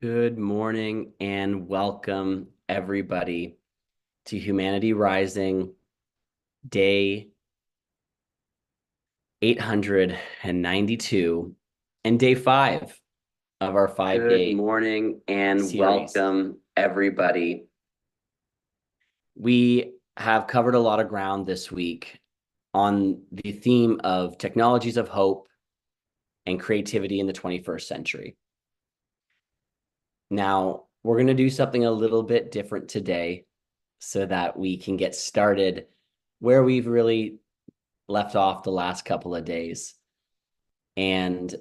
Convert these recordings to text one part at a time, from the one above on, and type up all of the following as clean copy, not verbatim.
Good morning and welcome everybody to Humanity Rising day 892 and day 5 of our 5-day Good morning and series. welcome everybody. We have covered a lot of ground this week on the theme of technologies of hope and creativity in the 21st century. Now, we're going to do something a little bit different today so that we can get started where we've really left off the last couple of days. And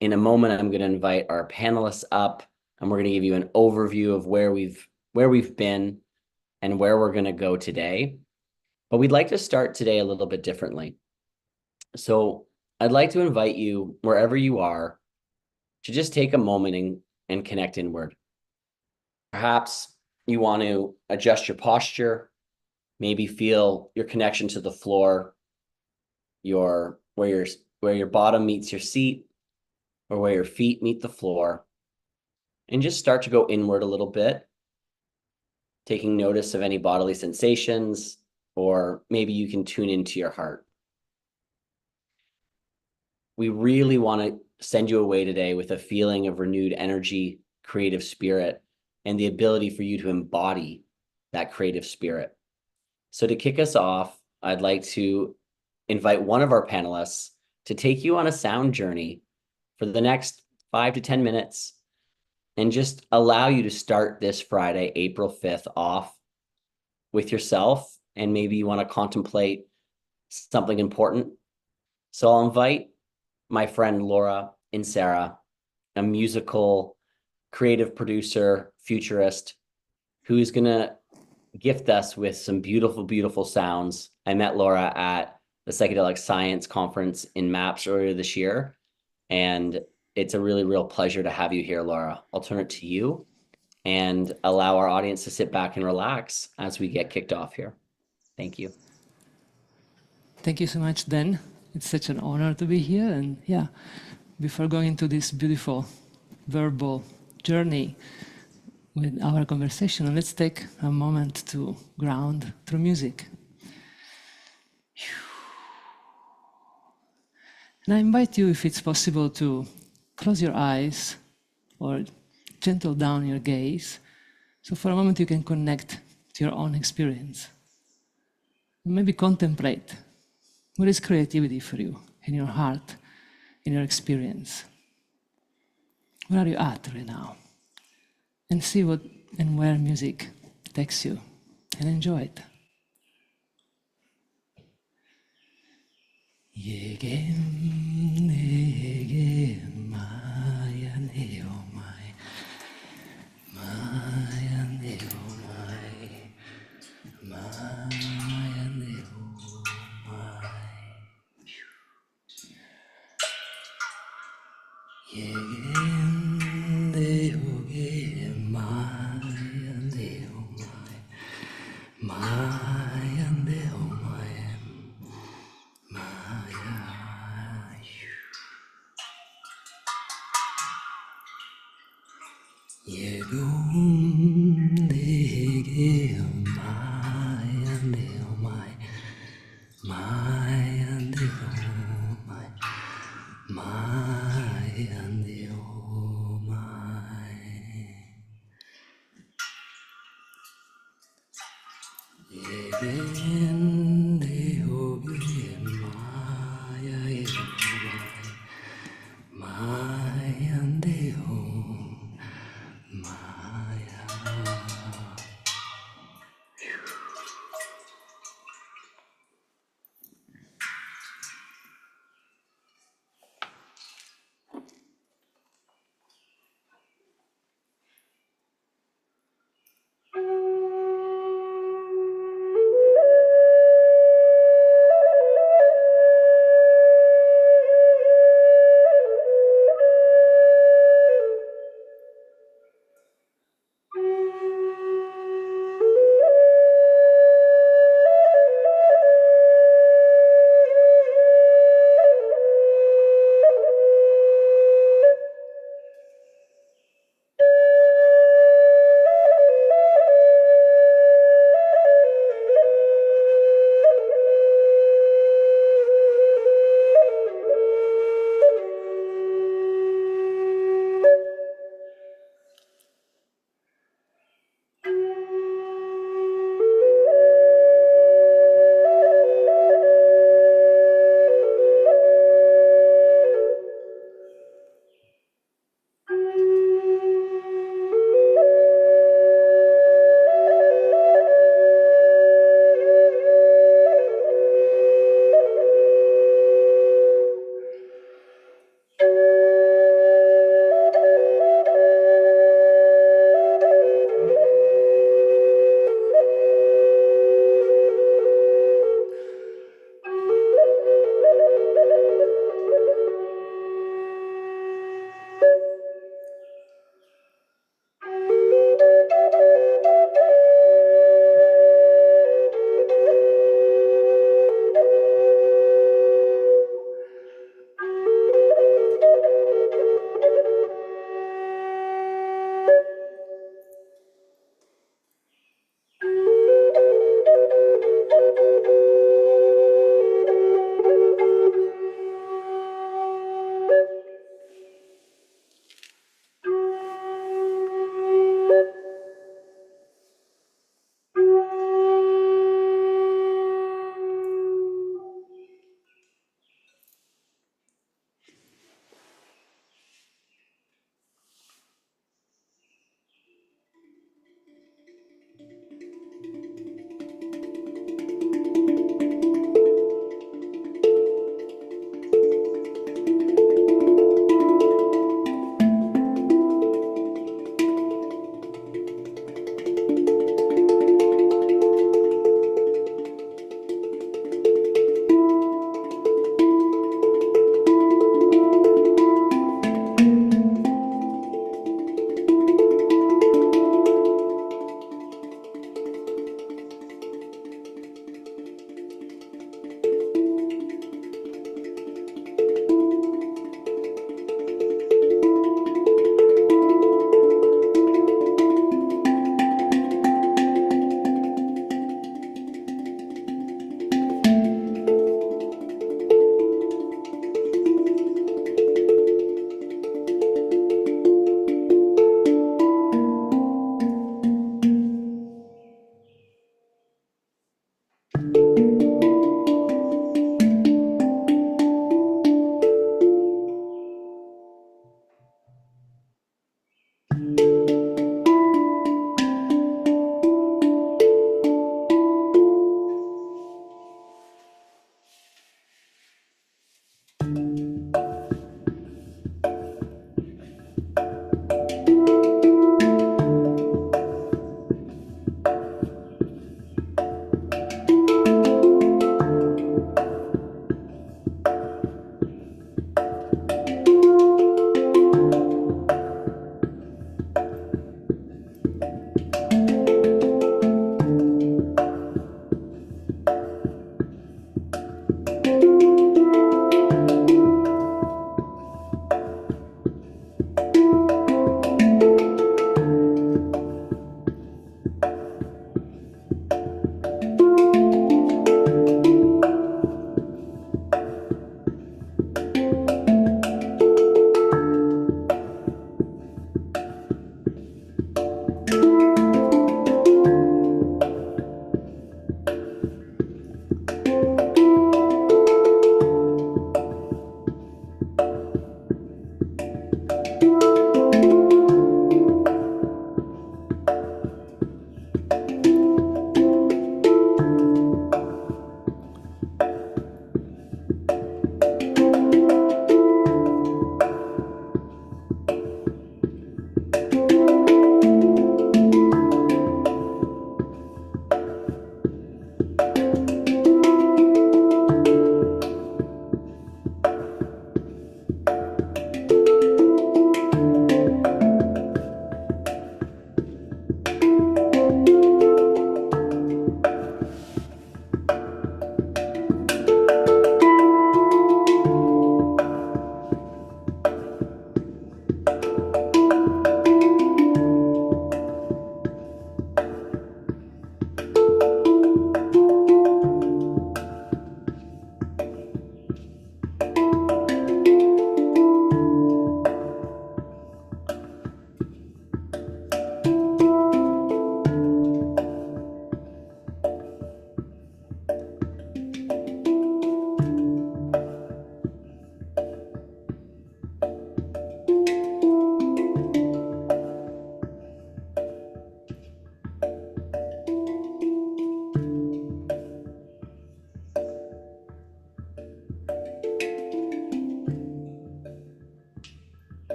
in a moment, I'm going to invite our panelists up, and we're going to give you an overview of where we've been and where we're going to go today. But we'd like to start today a little bit differently. So I'd like to invite you, wherever you are, to just take a moment and connect inward. Perhaps you want to adjust your posture, maybe feel your connection to the floor, where your bottom meets your seat, or where your feet meet the floor, and just start to go inward a little bit, taking notice of any bodily sensations, or maybe you can tune into your heart. We really want to send you away today with a feeling of renewed energy, creative spirit, and the ability for you to embody that creative spirit. So to kick us off, I'd like to invite one of our panelists to take you on a sound journey for the next 5 to 10 minutes and just allow you to start this Friday, April 5th off with yourself, and maybe you want to contemplate something important. So I'll invite my friend Laura and Sarah, a musical creative producer, futurist, who is going to gift us with some beautiful, beautiful sounds. I met Laura at the Psychedelic Science Conference in MAPS earlier this year, and it's a really real pleasure to have you here, Laura. I'll turn it to you and allow our audience to sit back and relax as we get kicked off here. Thank you. Thank you so much, Dan. It's such an honor to be here. And yeah, before going into this beautiful verbal journey with our conversation, let's take a moment to ground through music. And I invite you, if it's possible, to close your eyes or gentle down your gaze. So for a moment you can connect to your own experience. Maybe contemplate, what is creativity for you in your heart, in your experience? Where are you at right now? And see what and where music takes you, and enjoy it.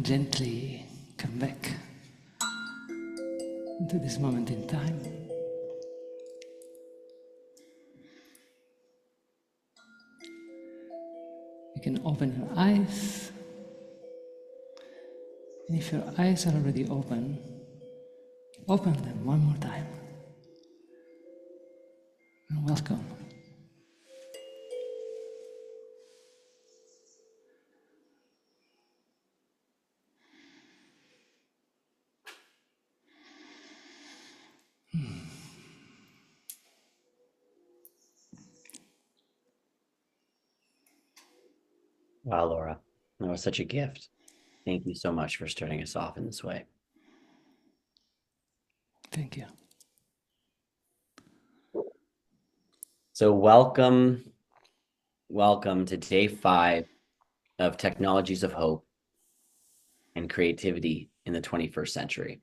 gently come back into this moment in time. You can open your eyes. And if your eyes are already open them one more time. And welcome. Wow, Laura, that was such a gift. Thank you so much for starting us off in this way. Thank you. So welcome to day 5 of Technologies of Hope and Creativity in the 21st Century.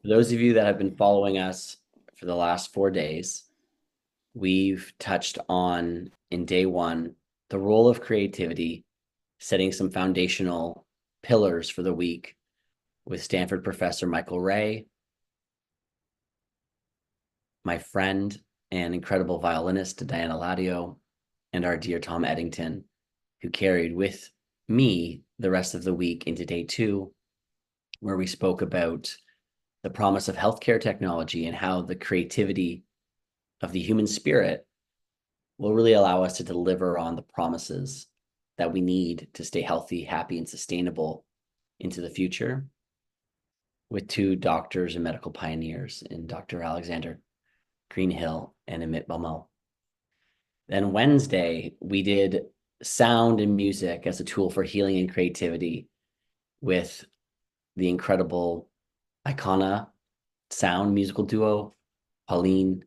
For those of you that have been following us for the last 4 days, we've touched on, in day 1, the role of creativity, setting some foundational pillars for the week with Stanford professor Michael Ray, my friend and incredible violinist Diana Ladio, and our dear Tom Eddington, who carried with me the rest of the week into day 2, where we spoke about the promise of healthcare technology and how the creativity of the human spirit will really allow us to deliver on the promises that we need to stay healthy, happy, and sustainable into the future, with 2 doctors and medical pioneers in Dr. Alexander Greenhill and Amit Balmo. Then Wednesday, we did sound and music as a tool for healing and creativity with the incredible Icona sound musical duo, Pauline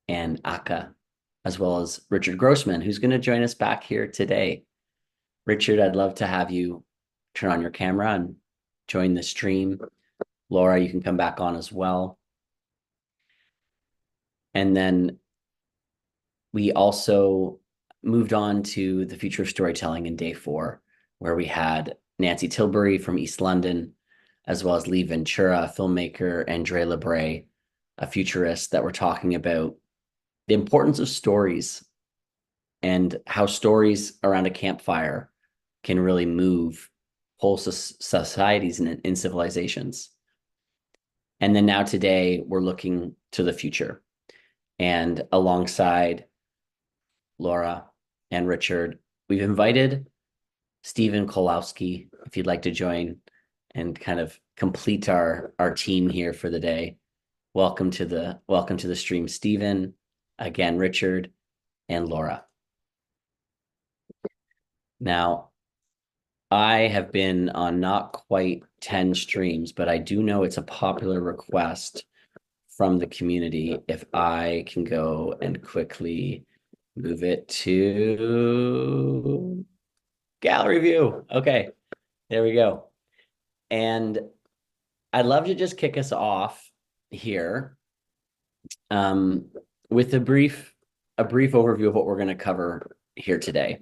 and Aka, as well as Richard Grossman, who's going to join us back here today. Richard, I'd love to have you turn on your camera and join the stream. Laura, you can come back on as well. And then we also moved on to the future of storytelling in day 4, where we had Nancy Tilbury from East London, as well as Lee Ventura, a filmmaker, and Dre LeBray, a futurist, that were talking about the importance of stories and how stories around a campfire can really move whole societies and civilizations. And then now today, we're looking to the future. And alongside Laura and Richard, we've invited Stephen Kowalski, if you'd like to join and kind of complete our team here for the day. Welcome to the stream, Stephen, again, Richard, and Laura. Now, I have been on not quite 10 streams, but I do know it's a popular request from the community if I can go and quickly move it to gallery view. Okay, there we go. And I'd love to just kick us off here with a brief overview of what we're going to cover here today.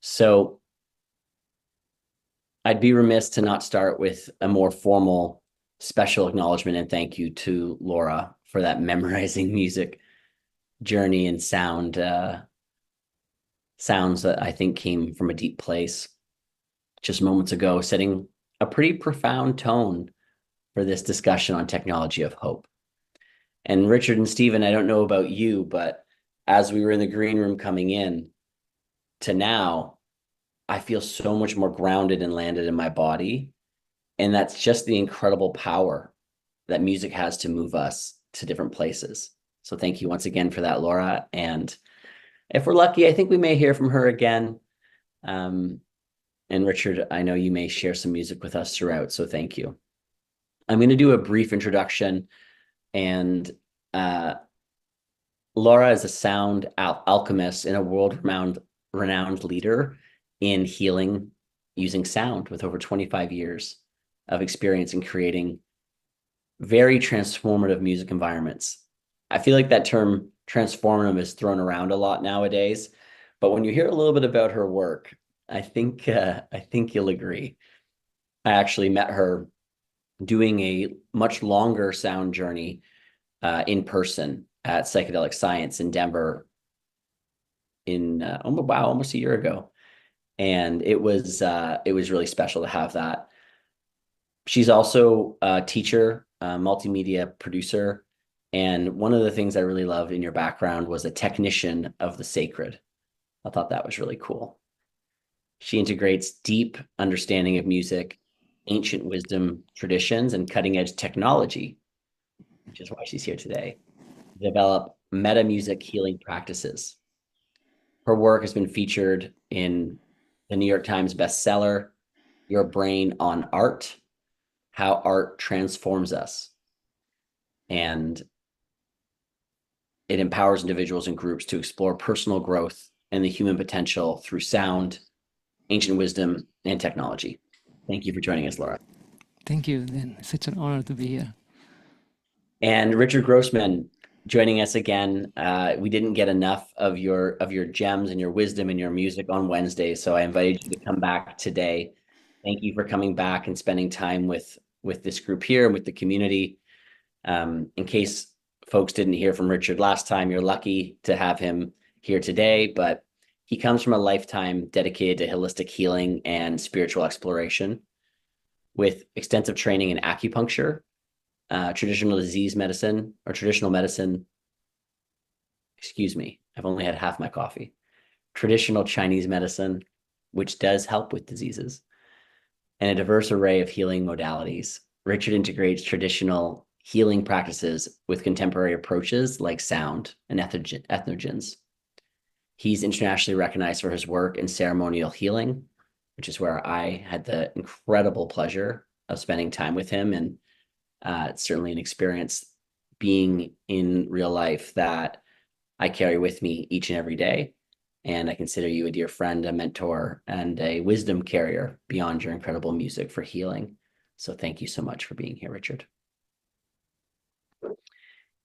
So I'd be remiss to not start with a more formal special acknowledgement and thank you to Laura for that memorizing music journey and sounds that I think came from a deep place just moments ago, setting a pretty profound tone for this discussion on technology of hope. And Richard and Stephen, I don't know about you, but as we were in the green room coming in to now, I feel so much more grounded and landed in my body. And that's just the incredible power that music has to move us to different places. So thank you once again for that, Laura. And if we're lucky, I think we may hear from her again. And Richard, I know you may share some music with us throughout, so thank you. I'm going to do a brief introduction. And Laura is a sound alchemist and a world-renowned leader in healing using sound, with over 25 years of experience in creating very transformative music environments. I feel like that term transformative is thrown around a lot nowadays, but when you hear a little bit about her work, I think you'll agree. I actually met her doing a much longer sound journey in person at Psychedelic Science in Denver in almost a year ago, and it was really special to have that. She's also a teacher, a multimedia producer, and one of the things I really loved in your background was a technician of the sacred. I thought that was really cool. She integrates deep understanding of music, ancient wisdom traditions, and cutting edge technology, which is why she's here today, to develop meta music healing practices. Her work has been featured in the New York Times bestseller, Your Brain on Art, How Art Transforms Us. And it empowers individuals and groups to explore personal growth and the human potential through sound, ancient wisdom, and technology. Thank you for joining us, Laura. Thank you, Dan. It's such an honor to be here. And Richard Grossman joining us again. We didn't get enough of your gems and your wisdom and your music on Wednesday, so I invited you to come back today. Thank you for coming back and spending time with this group here and with the community. In case folks didn't hear from Richard last time, you're lucky to have him here today, but he comes from a lifetime dedicated to holistic healing and spiritual exploration with extensive training in acupuncture, traditional disease medicine, or traditional medicine. Excuse me, I've only had half my coffee. Traditional Chinese medicine, which does help with diseases, and a diverse array of healing modalities. Richard integrates traditional healing practices with contemporary approaches like sound and entheogens. He's internationally recognized for his work in ceremonial healing, which is where I had the incredible pleasure of spending time with him. And it's certainly an experience being in real life that I carry with me each and every day. And I consider you a dear friend, a mentor, and a wisdom carrier beyond your incredible music for healing. So thank you so much for being here, Richard.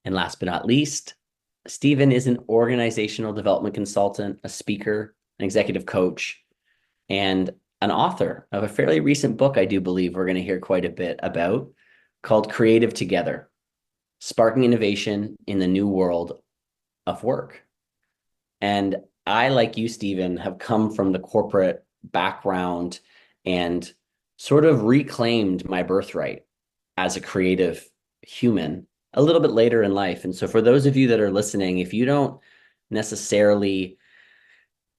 And last but not least, Stephen is an organizational development consultant, a speaker, an executive coach, and an author of a fairly recent book I do believe we're going to hear quite a bit about, called Creative Together, Sparking Innovation in the New World of Work. And I, like you, Stephen, have come from the corporate background and sort of reclaimed my birthright as a creative human a little bit later in life. And so for those of you that are listening, if you don't necessarily,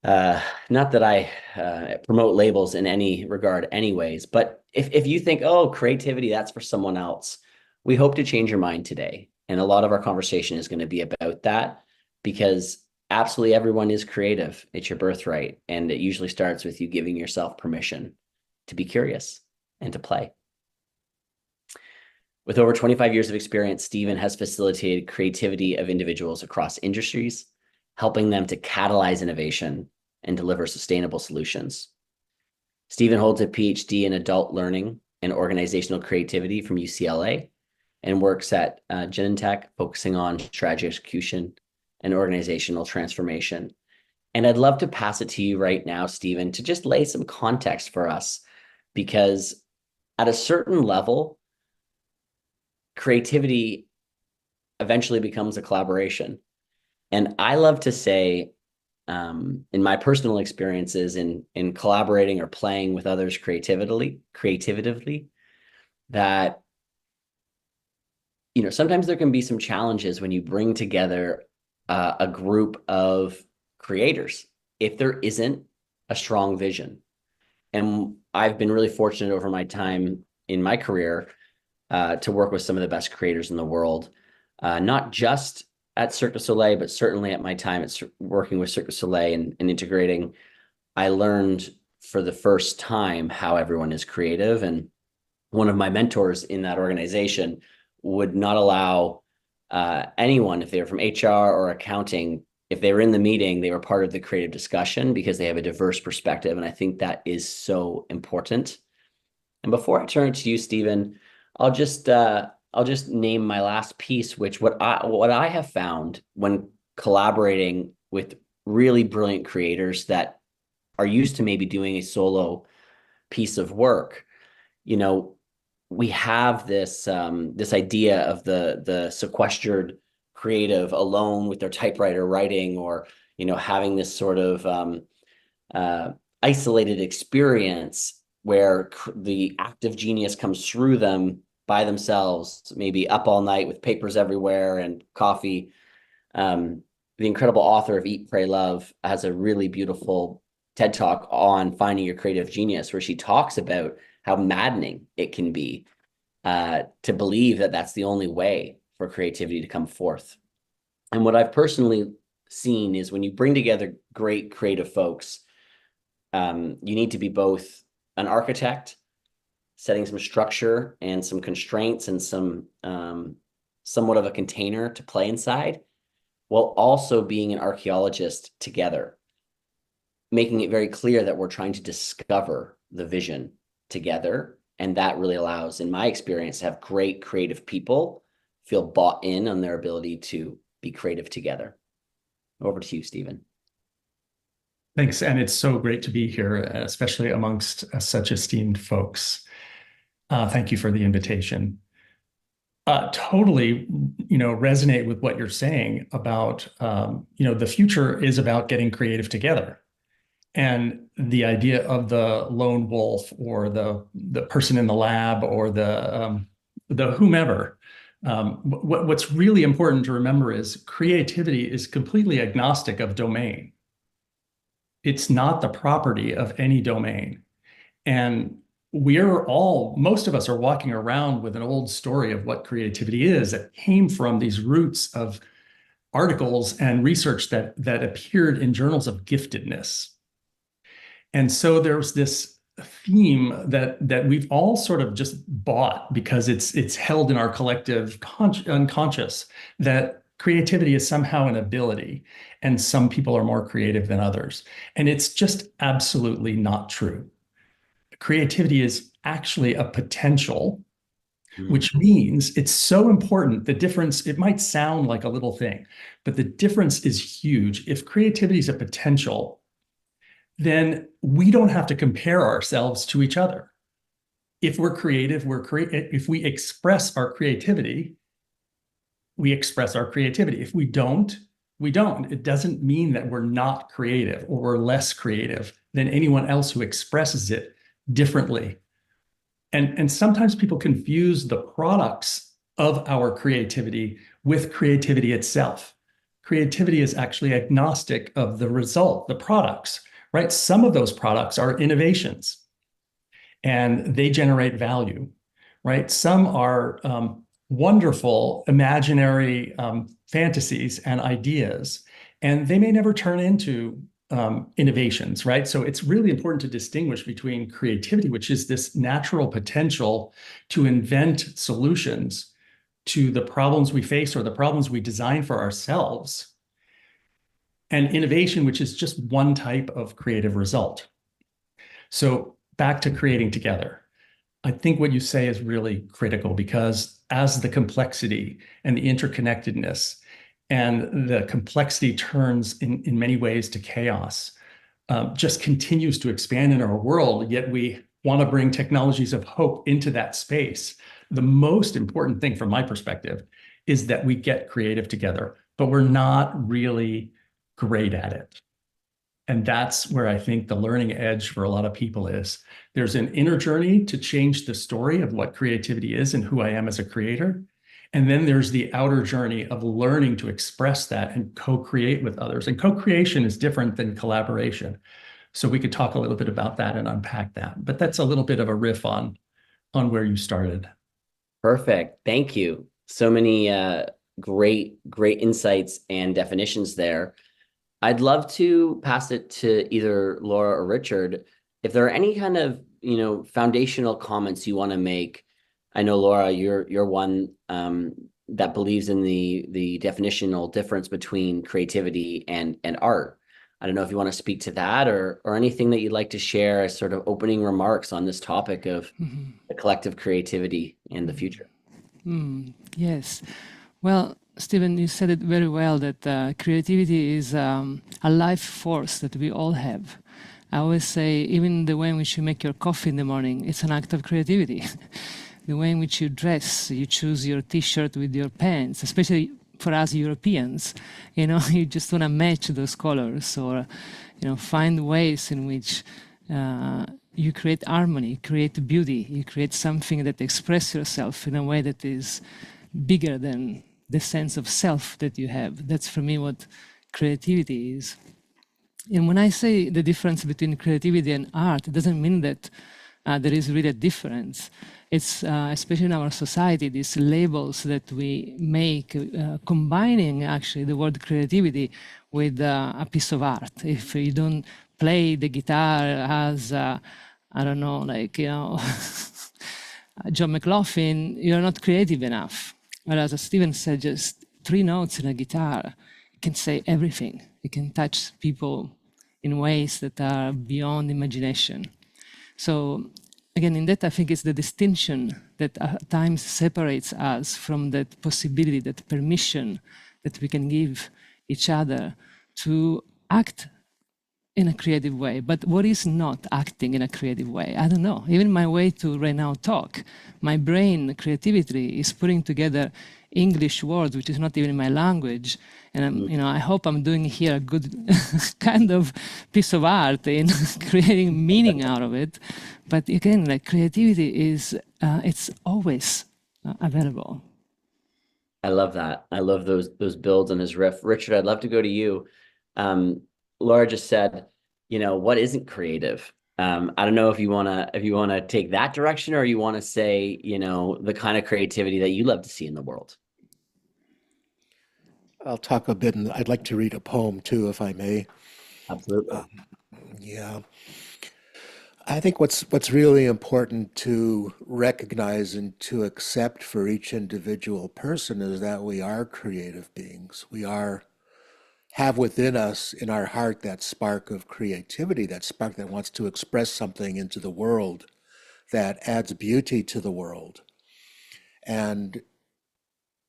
not that I promote labels in any regard anyways, but if you think, oh, creativity, that's for someone else, we hope to change your mind today. And a lot of our conversation is going to be about that, because absolutely everyone is creative. It's your birthright. And it usually starts with you giving yourself permission to be curious and to play. With over 25 years of experience, Stephen has facilitated creativity of individuals across industries, helping them to catalyze innovation and deliver sustainable solutions. Stephen holds a Ph.D. in adult learning and organizational creativity from UCLA and works at Genentech, focusing on strategy execution and organizational transformation. And I'd love to pass it to you right now, Stephen, to just lay some context for us, because at a certain level, creativity eventually becomes a collaboration. And I love to say, in my personal experiences in collaborating or playing with others creatively, that, you know, sometimes there can be some challenges when you bring together a group of creators if there isn't a strong vision. And I've been really fortunate over my time in my career to work with some of the best creators in the world, not just at Cirque du Soleil, but certainly at my time at working with Cirque du Soleil and integrating. I learned for the first time how everyone is creative. And one of my mentors in that organization would not allow anyone, if they were from HR or accounting, if they were in the meeting, they were part of the creative discussion because they have a diverse perspective. And I think that is so important. And before I turn it to you, Stephen, I'll just name my last piece, which what I have found when collaborating with really brilliant creators that are used to maybe doing a solo piece of work, you know, we have this this idea of the sequestered creative alone with their typewriter writing, or you know, having this sort of isolated experience where the active genius comes through them by themselves, maybe up all night with papers everywhere and coffee. The incredible author of Eat, Pray, Love has a really beautiful TED Talk on finding your creative genius, where she talks about how maddening it can be to believe that that's the only way for creativity to come forth. And what I've personally seen is when you bring together great creative folks, you need to be both an architect, setting some structure and some constraints and some somewhat of a container to play inside, while also being an archaeologist together, making it very clear that we're trying to discover the vision together. And that really allows, in my experience, to have great creative people feel bought in on their ability to be creative together. Over to you, Stephen. Thanks. And it's so great to be here, especially amongst such esteemed folks. Thank you for the invitation. Totally, resonate with what you're saying about, the future is about getting creative together. And the idea of the lone wolf or the person in the lab or the whomever. What's really important to remember is creativity is completely agnostic of domain. It's not the property of any domain. And most of us are walking around with an old story of what creativity is. It came from these roots of articles and research that appeared in journals of giftedness. And so there's this theme that we've all sort of just bought because it's held in our collective unconscious, that creativity is somehow an ability and some people are more creative than others. And it's just absolutely not true. Creativity is actually a potential, which means it's so important. The difference, it might sound like a little thing, but the difference is huge. If creativity is a potential, then we don't have to compare ourselves to each other. If we're creative, if we express our creativity, we express our creativity. If we don't, we don't. It doesn't mean that we're not creative or we're less creative than anyone else who expresses it differently. And sometimes people confuse the products of our creativity with creativity itself. Creativity is actually agnostic of the result, the products, right? Some of those products are innovations and they generate value, right? Some are wonderful imaginary fantasies and ideas, and they may never turn into innovations, right? So it's really important to distinguish between creativity, which is this natural potential to invent solutions to the problems we face or the problems we design for ourselves, and innovation, which is just one type of creative result. So back to creating together. I think what you say is really critical, because as the complexity and the interconnectedness and the complexity turns in many ways to chaos, just continues to expand in our world, yet we want to bring technologies of hope into that space. The most important thing from my perspective is that we get creative together, but we're not really great at it. And that's where I think the learning edge for a lot of people is. There's an inner journey to change the story of what creativity is and who I am as a creator. And then there's the outer journey of learning to express that and co-create with others. And co-creation is different than collaboration. So we could talk a little bit about that and unpack that. But that's a little bit of a riff on where you started. Perfect. Thank you. So many great insights and definitions there. I'd love to pass it to either Laura or Richard. If there are any kind of, foundational comments you want to make. I know, Laura, you're one that believes in the definitional difference between creativity and art. I don't know if you want to speak to that or anything that you'd like to share as sort of opening remarks on this topic of the collective creativity in the future. Yes. Well, Stephen, you said it very well, that creativity is a life force that we all have. I always say, even the way in which you make your coffee in the morning, it's an act of creativity. The way in which you dress, you choose your t-shirt with your pants, especially for us Europeans, you just want to match those colors, or, find ways in which you create harmony, create beauty, you create something that expresses yourself in a way that is bigger than the sense of self that you have. That's for me what creativity is. And when I say the difference between creativity and art, it doesn't mean that there is really a difference. It's especially in our society, these labels that we make, combining actually the word creativity with a piece of art. If you don't play the guitar as, I don't know, like, John McLaughlin, you're not creative enough. Whereas as Stephen said, just 3 notes in a guitar, it can say everything. It can touch people in ways that are beyond imagination. So again, in that, I think it's the distinction that at times separates us from that possibility, that permission that we can give each other to act in a creative way. But what is not acting in a creative way? I don't know. Even my way to right now talk, my brain creativity is putting together English words, which is not even in my language. And I hope I'm doing here a good kind of piece of art in creating meaning out of it. But again, like, creativity is, it's always available. I love that. I love those builds on his riff. Richard, I'd love to go to you. Laura just said, what isn't creative? I don't know if you wanna take that direction, or you want to say, the kind of creativity that you love to see in the world. I'll talk a bit, and I'd like to read a poem too, if I may. Absolutely. Yeah. I think what's really important to recognize and to accept for each individual person is that we are creative beings. We have within us, in our heart, that spark of creativity, that spark that wants to express something into the world, that adds beauty to the world. And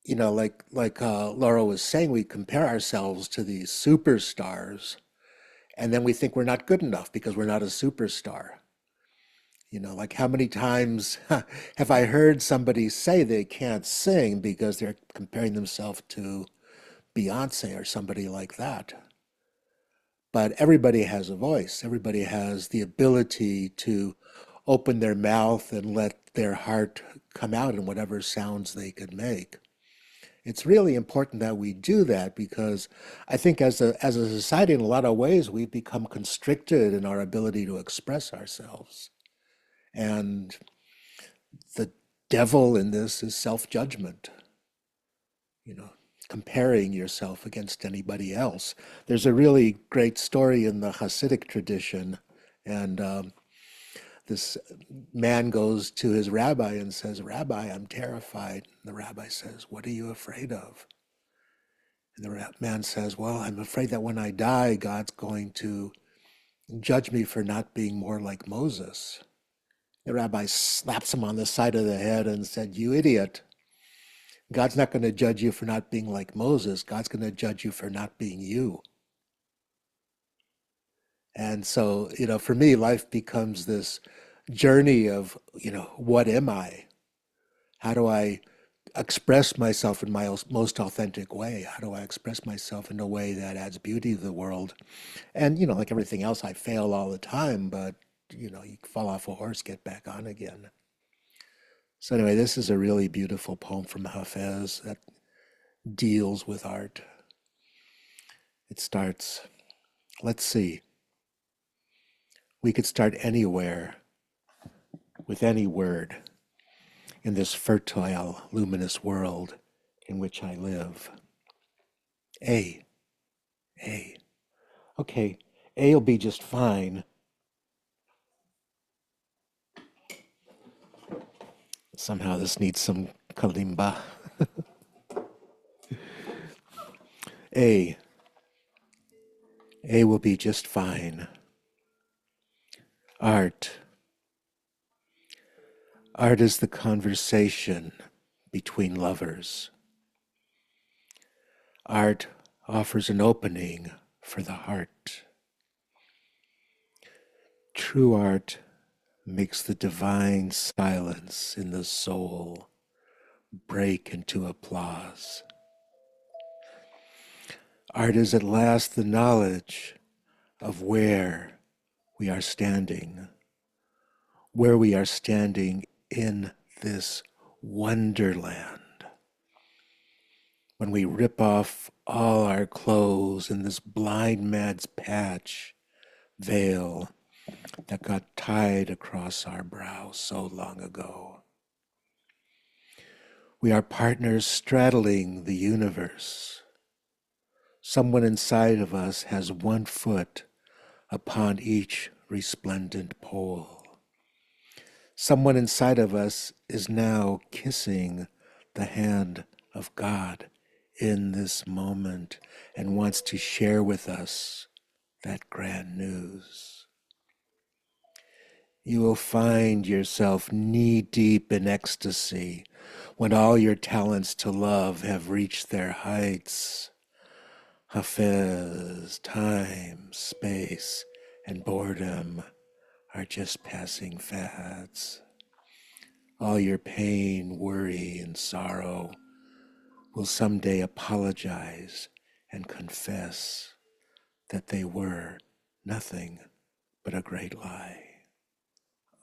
like Laura was saying, we compare ourselves to these superstars, and then we think we're not good enough because we're not a superstar. Like, how many times have I heard somebody say they can't sing because they're comparing themselves to Beyonce or somebody like that? But everybody has a voice. Everybody has the ability to open their mouth and let their heart come out in whatever sounds they could make. It's really important that we do that, because I think as a society, in a lot of ways, we've become constricted in our ability to express ourselves. And the devil in this is self-judgment, comparing yourself against anybody else. There's a really great story in the Hasidic tradition, and this man goes to his rabbi and says, "Rabbi, I'm terrified." And the rabbi says, "What are you afraid of?" And the man says, "Well, I'm afraid that when I die, God's going to judge me for not being more like Moses." The rabbi slaps him on the side of the head and said, "You idiot. God's not going to judge you for not being like Moses. God's going to judge you for not being you." And so, for me, life becomes this journey of, what am I? How do I express myself in my most authentic way? How do I express myself in a way that adds beauty to the world? And, like everything else, I fail all the time, but, you fall off a horse, get back on again. So anyway, this is a really beautiful poem from Hafez that deals with art. It starts, let's see. We could start anywhere with any word in this fertile, luminous world in which I live. A. Okay, A will be just fine. Somehow this needs some kalimba. A will be just fine. Art is the conversation between lovers. Art offers an opening for the heart. true art makes the divine silence in the soul break into applause. Art is at last the knowledge of where we are standing in this wonderland. When we rip off all our clothes in this blind man's patch veil that got tied across our brow so long ago. We are partners straddling the universe. Someone inside of us has one foot upon each resplendent pole. Someone inside of us is now kissing the hand of God in this moment and wants to share with us that grand news. You will find yourself knee-deep in ecstasy when all your talents to love have reached their heights. Hafez, time, space, and boredom are just passing fads. All your pain, worry, and sorrow will someday apologize and confess that they were nothing but a great lie.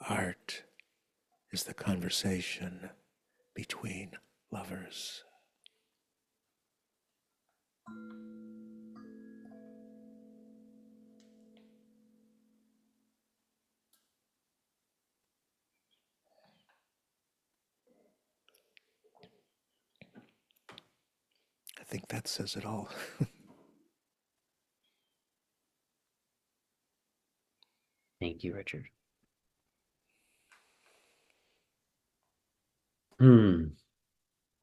Art is the conversation between lovers. I think that says it all. Thank you, Richard.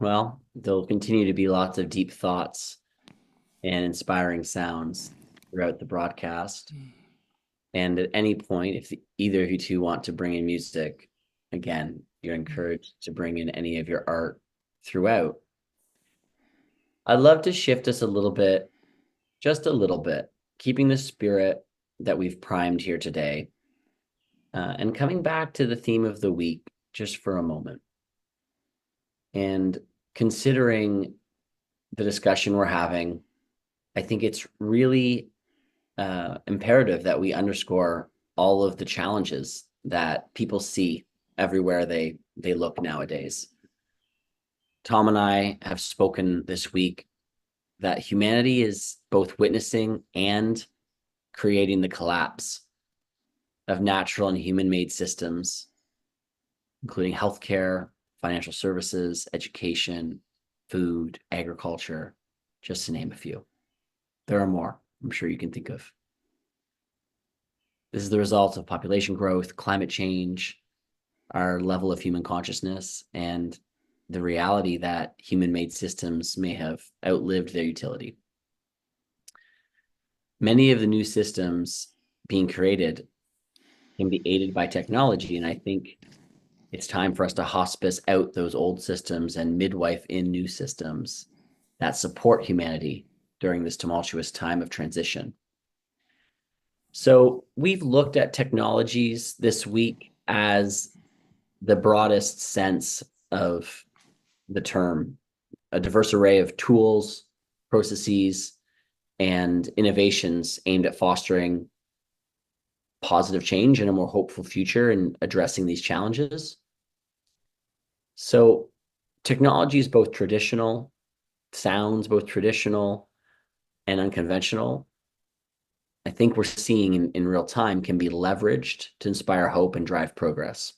Well, there'll continue to be lots of deep thoughts and inspiring sounds throughout the broadcast. And at any point, if either of you two want to bring in music, again, you're encouraged to bring in any of your art throughout. I'd love to shift us a little bit, just a little bit, keeping the spirit that we've primed here today, and coming back to the theme of the week just for a moment. And considering the discussion we're having, I think it's really imperative that we underscore all of the challenges that people see everywhere they look nowadays. Tom and I have spoken this week that humanity is both witnessing and creating the collapse of natural and human-made systems, including healthcare, financial services, education, food, agriculture, just to name a few. There are more, I'm sure you can think of. This is the result of population growth, climate change, our level of human consciousness, and the reality that human-made systems may have outlived their utility. Many of the new systems being created can be aided by technology, and I think it's time for us to hospice out those old systems and midwife in new systems that support humanity during this tumultuous time of transition. So we've looked at technologies this week as the broadest sense of the term, a diverse array of tools, processes, and innovations aimed at fostering positive change and a more hopeful future in addressing these challenges. So technology is both traditional, sounds both traditional and unconventional. I think we're seeing in real time can be leveraged to inspire hope and drive progress.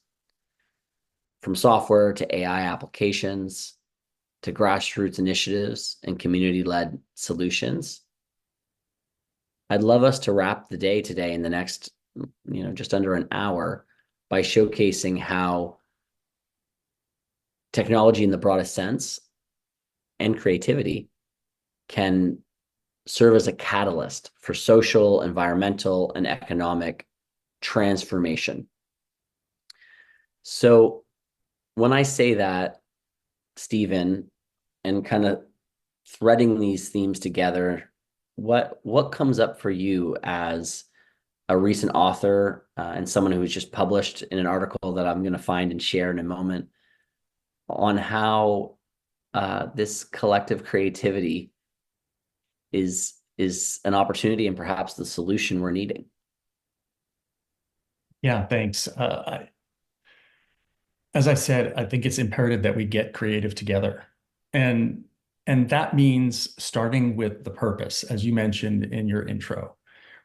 From software to AI applications, to grassroots initiatives and community-led solutions. I'd love us to wrap the day today in the next, just under an hour by showcasing how technology in the broadest sense and creativity can serve as a catalyst for social, environmental, and economic transformation. So when I say that, Stephen, and kind of threading these themes together, what comes up for you as a recent author and someone who was just published in an article that I'm going to find and share in a moment on how this collective creativity is an opportunity and perhaps the solution we're needing. Yeah, thanks. As I said, I think it's imperative that we get creative together. And that means starting with the purpose, as you mentioned in your intro,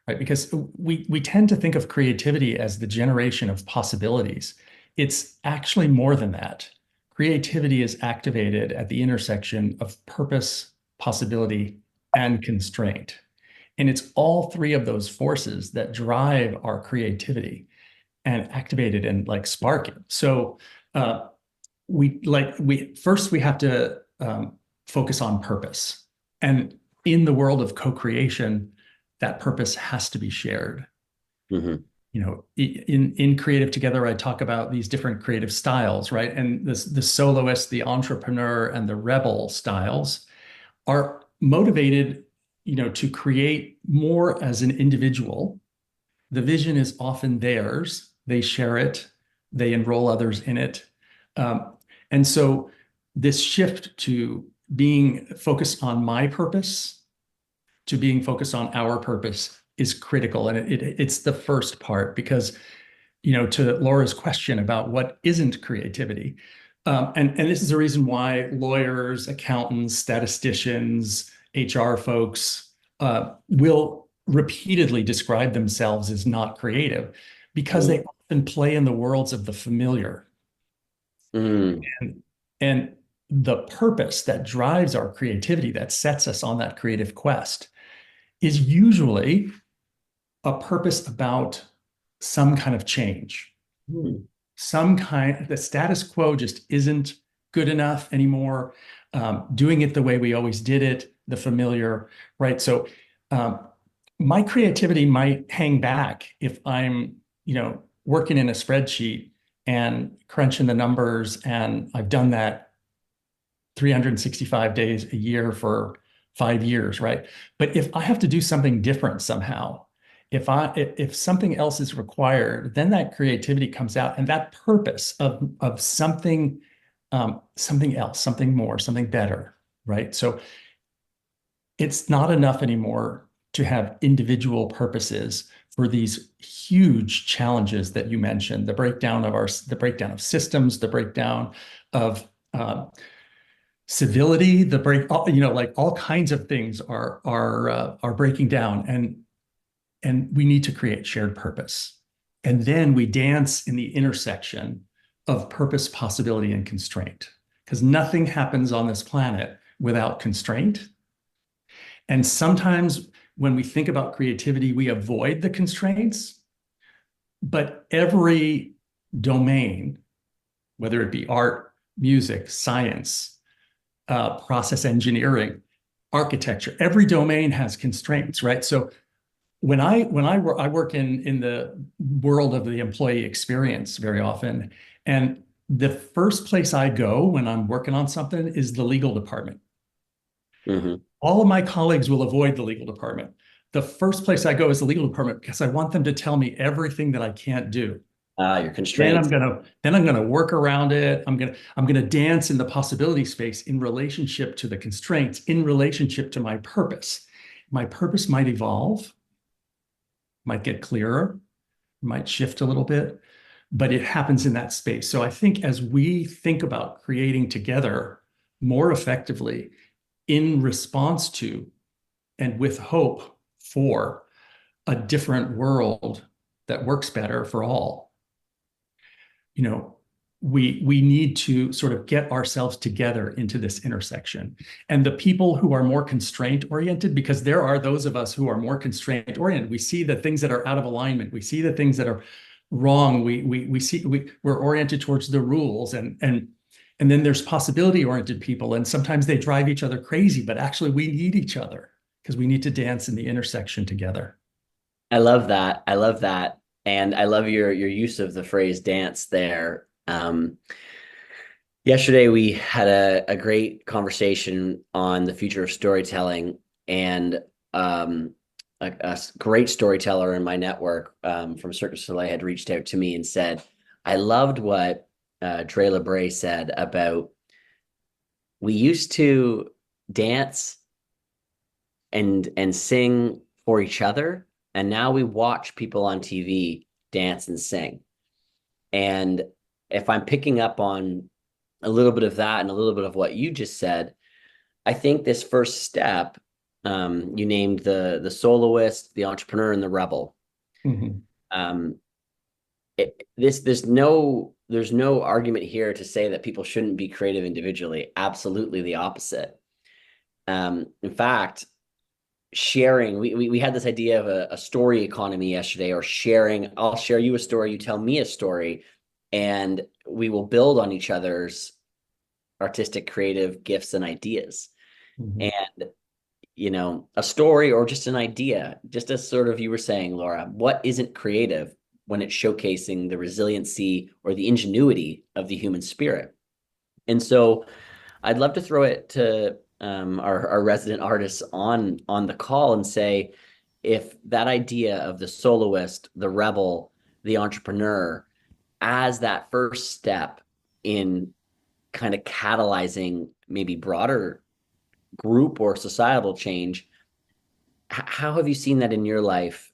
right? Because we tend to think of creativity as the generation of possibilities. It's actually more than that. Creativity is activated at the intersection of purpose, possibility, and constraint. And it's all three of those forces that drive our creativity and activate it and like spark it. So we first we have to focus on purpose. And in the world of co-creation, that purpose has to be shared. Mm-hmm. You know, in Creative Together, I talk about these different creative styles, right? And the soloist, the entrepreneur, and the rebel styles are motivated, you know, to create more as an individual. The vision is often theirs. They share it. They enroll others in it. And so this shift to being focused on my purpose, to being focused on our purpose is critical. And it's the first part because, you know, to Laura's question about what isn't creativity, and this is the reason why lawyers, accountants, statisticians, HR folks will repeatedly describe themselves as not creative because they often play in the worlds of the familiar. And the purpose that drives our creativity, that sets us on that creative quest, is usually a purpose about some kind of change. The status quo just isn't good enough anymore. Doing it the way we always did it, the familiar, right? So my creativity might hang back if I'm, you know, working in a spreadsheet and crunching the numbers, and I've done that 365 days a year for 5 years, right? But if I have to do something different somehow, if something else is required, then that creativity comes out, and that purpose of something else, something more, something better, right? So it's not enough anymore to have individual purposes for these huge challenges that you mentioned, the breakdown of systems, the breakdown of civility, like all kinds of things are breaking down, and we need to create shared purpose. And then we dance in the intersection of purpose, possibility, and constraint, because nothing happens on this planet without constraint. And sometimes when we think about creativity, we avoid the constraints, but every domain, whether it be art, music, science, process engineering, architecture, every domain has constraints, right? So when I work in the world of the employee experience very often, and the first place I go when I'm working on something is the legal department. Mm-hmm. All of my colleagues will avoid the legal department. The first place I go is the legal department because I want them to tell me everything that I can't do. Your constraints. Then I'm gonna work around it. I'm gonna dance in the possibility space in relationship to the constraints, in relationship to my purpose. My purpose might evolve, might get clearer, might shift a little bit, but it happens in that space. So I think as we think about creating together more effectively in response to and with hope for a different world that works better for all, you know, we need to sort of get ourselves together into this intersection. And the people who are more constraint oriented, because there are those of us who are more constraint oriented, we see the things that are out of alignment, we see the things that are wrong, we're oriented towards the rules, and then there's possibility oriented people, and sometimes they drive each other crazy, but actually we need each other because we need to dance in the intersection together. I love that. I love that. And I love your use of the phrase dance there. Yesterday, we had a great conversation on the future of storytelling. And great storyteller in my network from Cirque du Soleil had reached out to me and said, I loved what Dre LeBray said about we used to dance and sing for each other, and now we watch people on TV dance and sing. And if I'm picking up on a little bit of that and a little bit of what you just said, I think this first step, you named the soloist, the entrepreneur, and the rebel. Mm-hmm. There's no argument here to say that people shouldn't be creative individually. Absolutely the opposite. In fact, sharing, we had this idea of a story economy yesterday, or sharing. I'll share you a story, you tell me a story, and we will build on each other's artistic, creative gifts and ideas. Mm-hmm. And a story or just an idea, just as sort of you were saying, Laura, what isn't creative when it's showcasing the resiliency or the ingenuity of the human spirit? And so I'd love to throw it to our resident artists on the call and say, if that idea of the soloist, the rebel, the entrepreneur, as that first step in kind of catalyzing maybe broader group or societal change, how have you seen that in your life,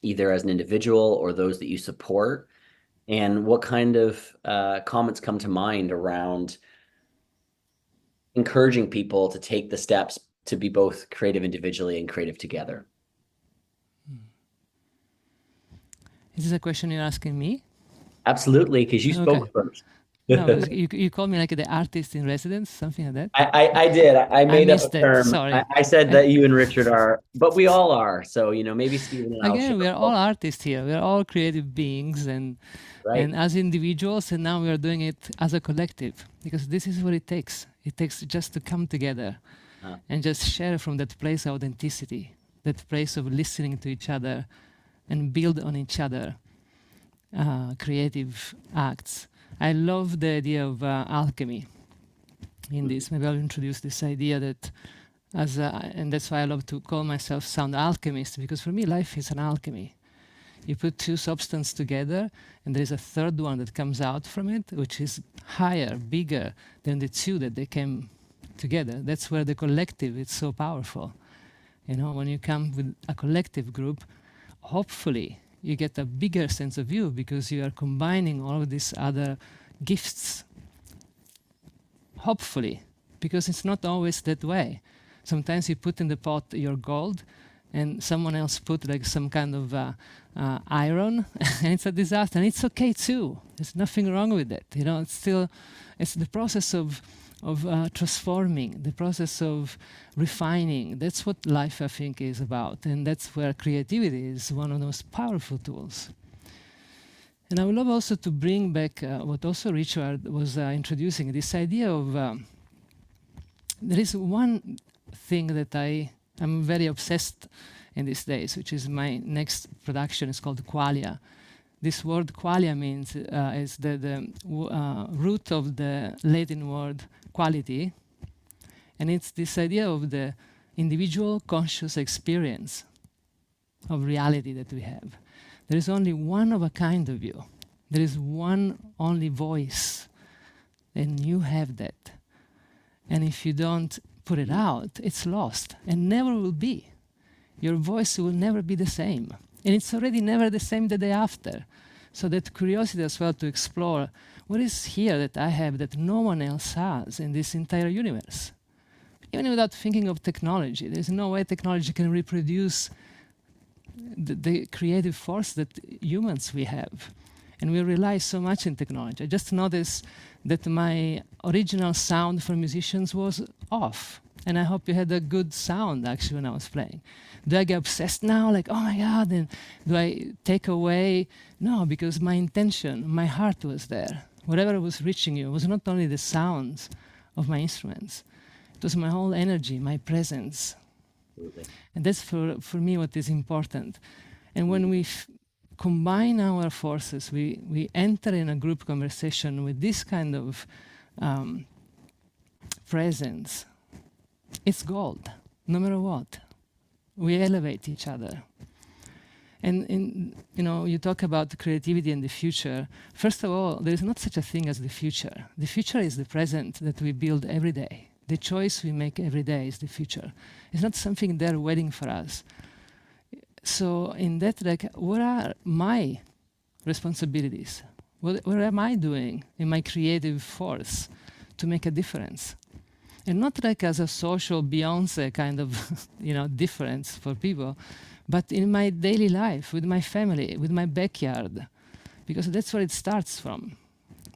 either as an individual or those that you support? And what kind of comments come to mind around encouraging people to take the steps to be both creative individually and creative together? Is this a question you're asking me? Absolutely, because you spoke first. No, you called me like the artist in residence, something like that. I did. I made up a term. Sorry. I said that you and Richard are, but we all are. So maybe Stephen and again, we are all artists here. We are all creative beings, and as individuals, and now we are doing it as a collective, because this is what it takes. It takes just to come together and just share from that place of authenticity, that place of listening to each other and build on each other creative acts. I love the idea of alchemy in this. Maybe I'll introduce this idea that and that's why I love to call myself sound alchemist, because for me life is an alchemy. You put two substances together and there is a third one that comes out from it, which is higher, bigger than the two that they came together. That's where the collective is so powerful. When you come with a collective group, hopefully you get a bigger sense of you, because you are combining all of these other gifts. Hopefully, because it's not always that way. Sometimes you put in the pot your gold, and someone else put like some kind of iron, and it's a disaster. And it's okay too. There's nothing wrong with it. It's the process of transforming, the process of refining. That's what life, I think, is about. And that's where creativity is one of the most powerful tools. And I would love also to bring back what also Richard was introducing, this idea of there is one thing that I'm very obsessed in these days, which is my next production. It's called Qualia. This word qualia means is the root of the Latin word quality, and it's this idea of the individual conscious experience of reality that we have. There is only one of a kind of you. There is one only voice, and you have that. And if you don't put it out, it's lost and never will be. Your voice will never be the same. And it's already never the same the day after. So that curiosity as well to explore what is here that I have that no one else has in this entire universe. Even without thinking of technology, there's no way technology can reproduce the creative force that humans we have. And we rely so much on technology. I just noticed that my original sound for musicians was off. And I hope you had a good sound actually when I was playing. Do I get obsessed now? Like, oh my God, and do I take away? No, because my intention, my heart was there. Whatever was reaching you was not only the sounds of my instruments, it was my whole energy, my presence. Absolutely. And that's for me what is important. And when we combine our forces, we enter in a group conversation with this kind of presence, it's gold, no matter what. We elevate each other. And you talk about creativity and the future. First of all, there is not such a thing as the future. The future is the present that we build every day. The choice we make every day is the future. It's not something there waiting for us. So in that, like, what are my responsibilities? What am I doing in my creative force to make a difference? And not like as a social Beyonce kind of, difference for people, but in my daily life, with my family, with my backyard, because that's where it starts from.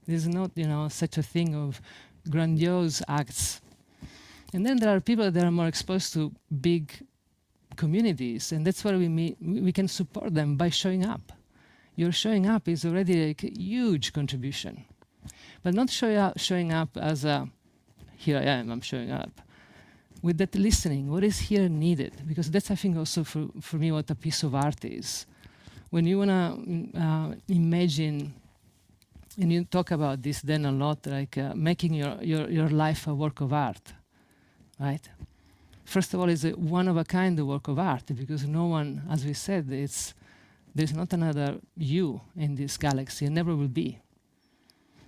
There's not, such a thing of grandiose acts. And then there are people that are more exposed to big communities, and that's where we can support them by showing up. Your showing up is already like a huge contribution, but not showing up as a, here I am, I'm showing up. With that listening, what is here needed? Because that's, I think, also for me what a piece of art is. When you want to imagine, and you talk about this then a lot, like making your life a work of art, right? First of all, it's a one-of-a-kind work of art, because no one, as we said, there's not another you in this galaxy, and never will be.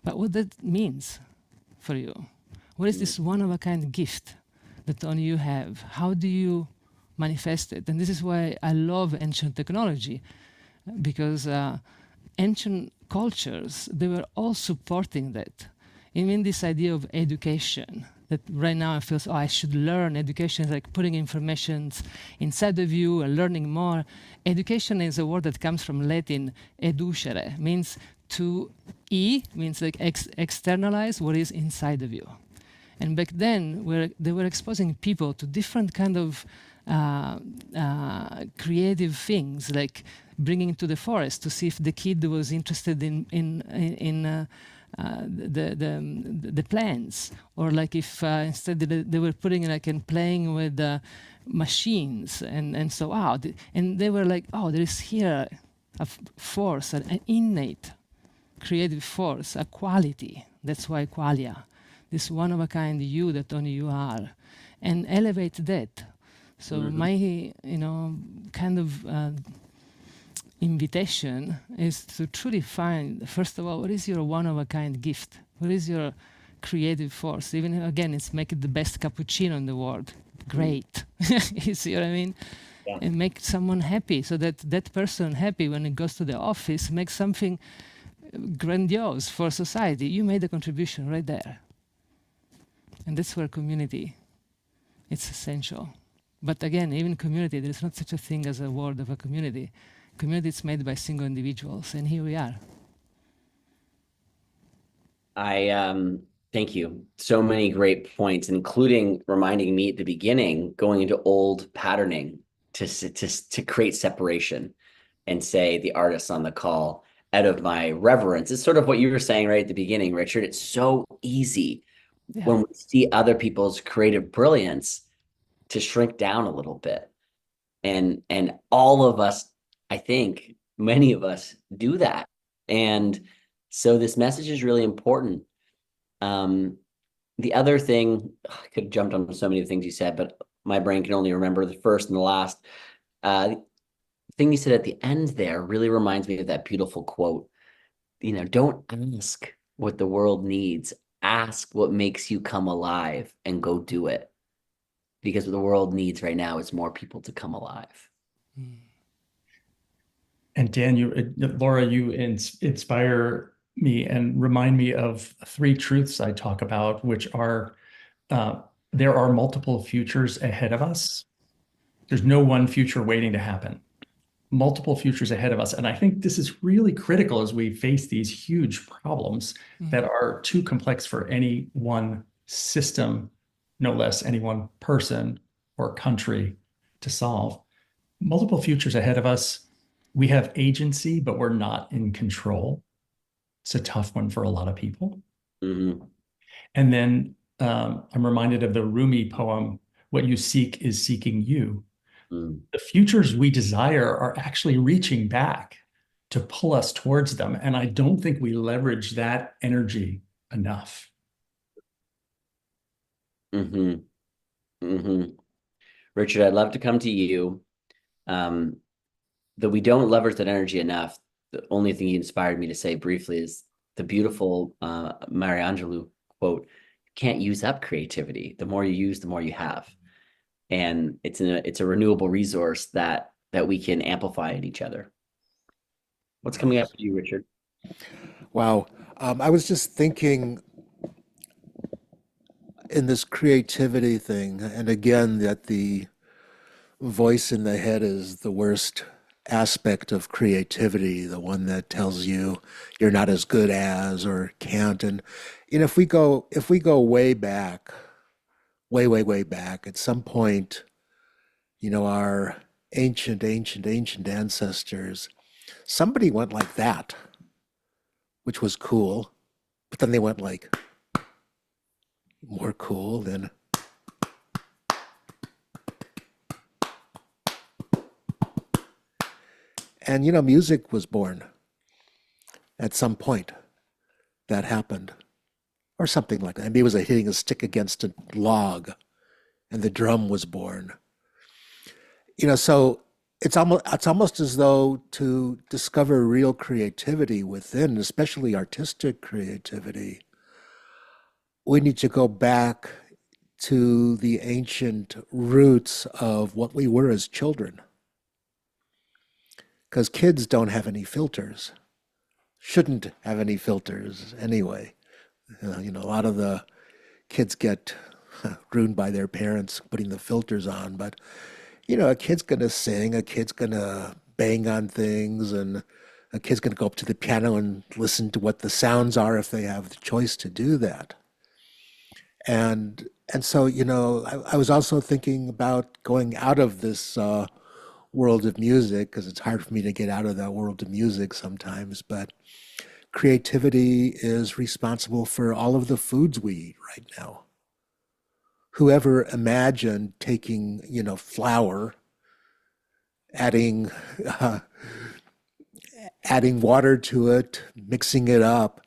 But what that means for you? What is this one-of-a-kind gift that only you have? How do you manifest it? And this is why I love ancient technology, because ancient cultures, they were all supporting that. Even this idea of education, that right now I feel, I should learn. Education is like putting information inside of you and learning more. Education is a word that comes from Latin, educere, means to means like externalize what is inside of you. And back then, they were exposing people to different kind of creative things, like bringing to the forest to see if the kid was interested in the plants, or like if instead they were putting like and playing with machines and so out, and they were like, oh, there is here a force, an innate creative force, a quality. That's why qualia, this one of a kind you that only you are, and elevate that. So my kind of invitation is to truly find, first of all, what is your one-of-a-kind gift? What is your creative force? Even, again, it's make it the best cappuccino in the world. Great. You see what I mean? Yeah. And make someone happy, so that that person happy when it goes to the office, makes something grandiose for society. You made a contribution right there. And that's where community, it's essential. But again, even community, there's not such a thing as a word of a community. Community is made by single individuals, and here we are. I thank you. So many great points, including reminding me at the beginning, going into old patterning to create separation, and say the artists on the call out of my reverence. It's sort of what you were saying right at the beginning, Richard. It's so easy when we see other people's creative brilliance to shrink down a little bit. And all of us, I think many of us do that. And so this message is really important. The other thing, I could have jumped on so many of the things you said, but my brain can only remember the first and the last. Thing you said at the end there really reminds me of that beautiful quote. Don't ask what the world needs. Ask what makes you come alive and go do it. Because what the world needs right now is more people to come alive. And Dan, Laura, you inspire me and remind me of three truths I talk about, which are there are multiple futures ahead of us. There's no one future waiting to happen. Multiple futures ahead of us. And I think this is really critical as we face these huge problems that are too complex for any one system, no less any one person or country to solve. Multiple futures ahead of us. We have agency, but we're not in control. It's a tough one for a lot of people. Mm-hmm. And then I'm reminded of the Rumi poem, "What you seek is seeking you." The futures we desire are actually reaching back to pull us towards them. And I don't think we leverage that energy enough. Mm-hmm. Mm-hmm. Richard, I'd love to come to you. That we don't leverage that energy enough. The only thing you inspired me to say briefly is the beautiful Maya Angelou quote, can't use up creativity. The more you use, the more you have. And it's a renewable resource that we can amplify in each other. What's coming up for you, Richard? Wow. I was just thinking in this creativity thing, and again, that the voice in the head is the worst aspect of creativity, the one that tells you you're not as good as or can't. And if we go way back, way back, at some point, our ancient ancestors, somebody went like that, which was cool, but then they went like more cool than. And music was born at some point. That happened, or something like that. Maybe it was hitting a stick against a log, and the drum was born. So it's almost as though to discover real creativity within, especially artistic creativity, we need to go back to the ancient roots of what we were as children. Because kids don't have any filters, shouldn't have any filters anyway. A lot of the kids get ruined by their parents putting the filters on, but a kid's gonna sing, a kid's gonna bang on things, and a kid's gonna go up to the piano and listen to what the sounds are if they have the choice to do that. And so, I was also thinking about going out of this world of music, because it's hard for me to get out of that world of music sometimes, but creativity is responsible for all of the foods we eat right now. Whoever imagined taking, flour, adding water to it, mixing it up,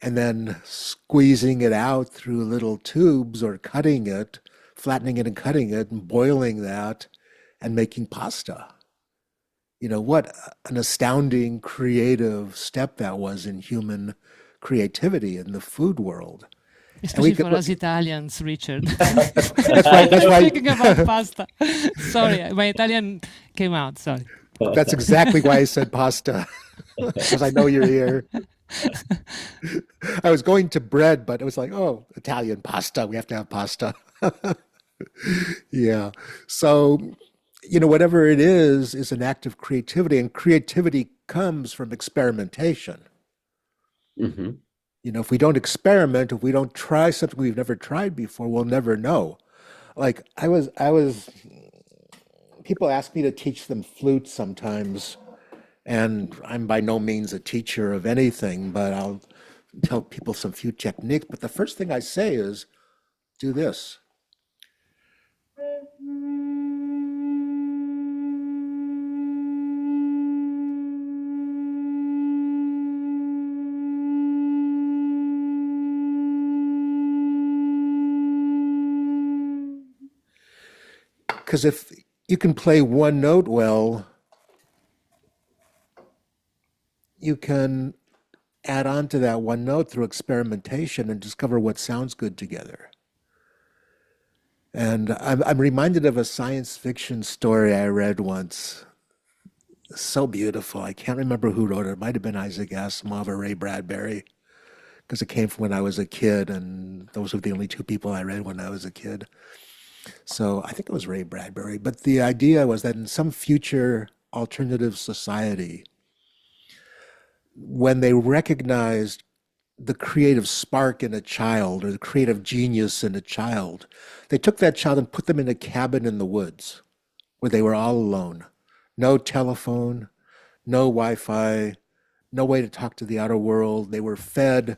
and then squeezing it out through little tubes, or cutting it, flattening it and cutting it, and boiling that, and making pasta. What an astounding creative step that was in human creativity in the food world. Especially for us Italians, Richard. That's right. Speaking about pasta. Sorry, my Italian came out, sorry. That's exactly why I said pasta, because I know you're here. I was going to bread, but it was like, oh, Italian pasta, we have to have pasta. Yeah. So, whatever it is an act of creativity, and creativity comes from experimentation. Mm-hmm. If we don't experiment, if we don't try something we've never tried before, we'll never know. Like people ask me to teach them flute sometimes, and I'm by no means a teacher of anything, but I'll tell people some flute techniques. But the first thing I say is, do this. Because if you can play one note well, you can add on to that one note through experimentation and discover what sounds good together. And I'm reminded of a science fiction story I read once. So beautiful. I can't remember who wrote it. It might have been Isaac Asimov or Ray Bradbury, because it came from when I was a kid, and those were the only two people I read when I was a kid. So I think it was Ray Bradbury. But the idea was that in some future alternative society, when they recognized the creative spark in a child, or the creative genius in a child, they took that child and put them in a cabin in the woods where they were all alone. No telephone, no Wi-Fi, no way to talk to the outer world. They were fed,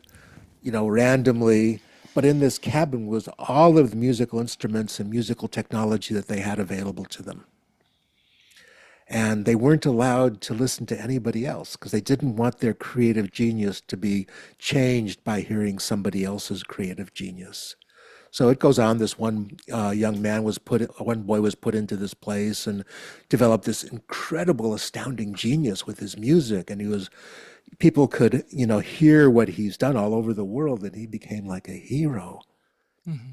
randomly. But in this cabin was all of the musical instruments and musical technology that they had available to them. And they weren't allowed to listen to anybody else, because they didn't want their creative genius to be changed by hearing somebody else's creative genius. So it goes on. This one one boy was put into this place and developed this incredible, astounding genius with his music. And people could, hear what he's done all over the world, and he became like a hero,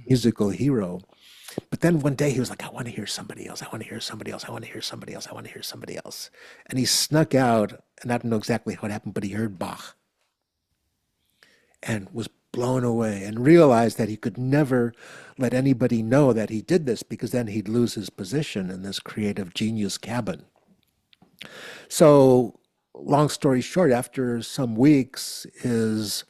musical hero. But then one day he was like, I want to hear somebody else. I want to hear somebody else. I want to hear somebody else. I want to hear somebody else. And he snuck out, and I don't know exactly how it happened, but he heard Bach and was blown away and realized that he could never let anybody know that he did this, because then he'd lose his position in this creative genius cabin. So long story short, after some weeks, his,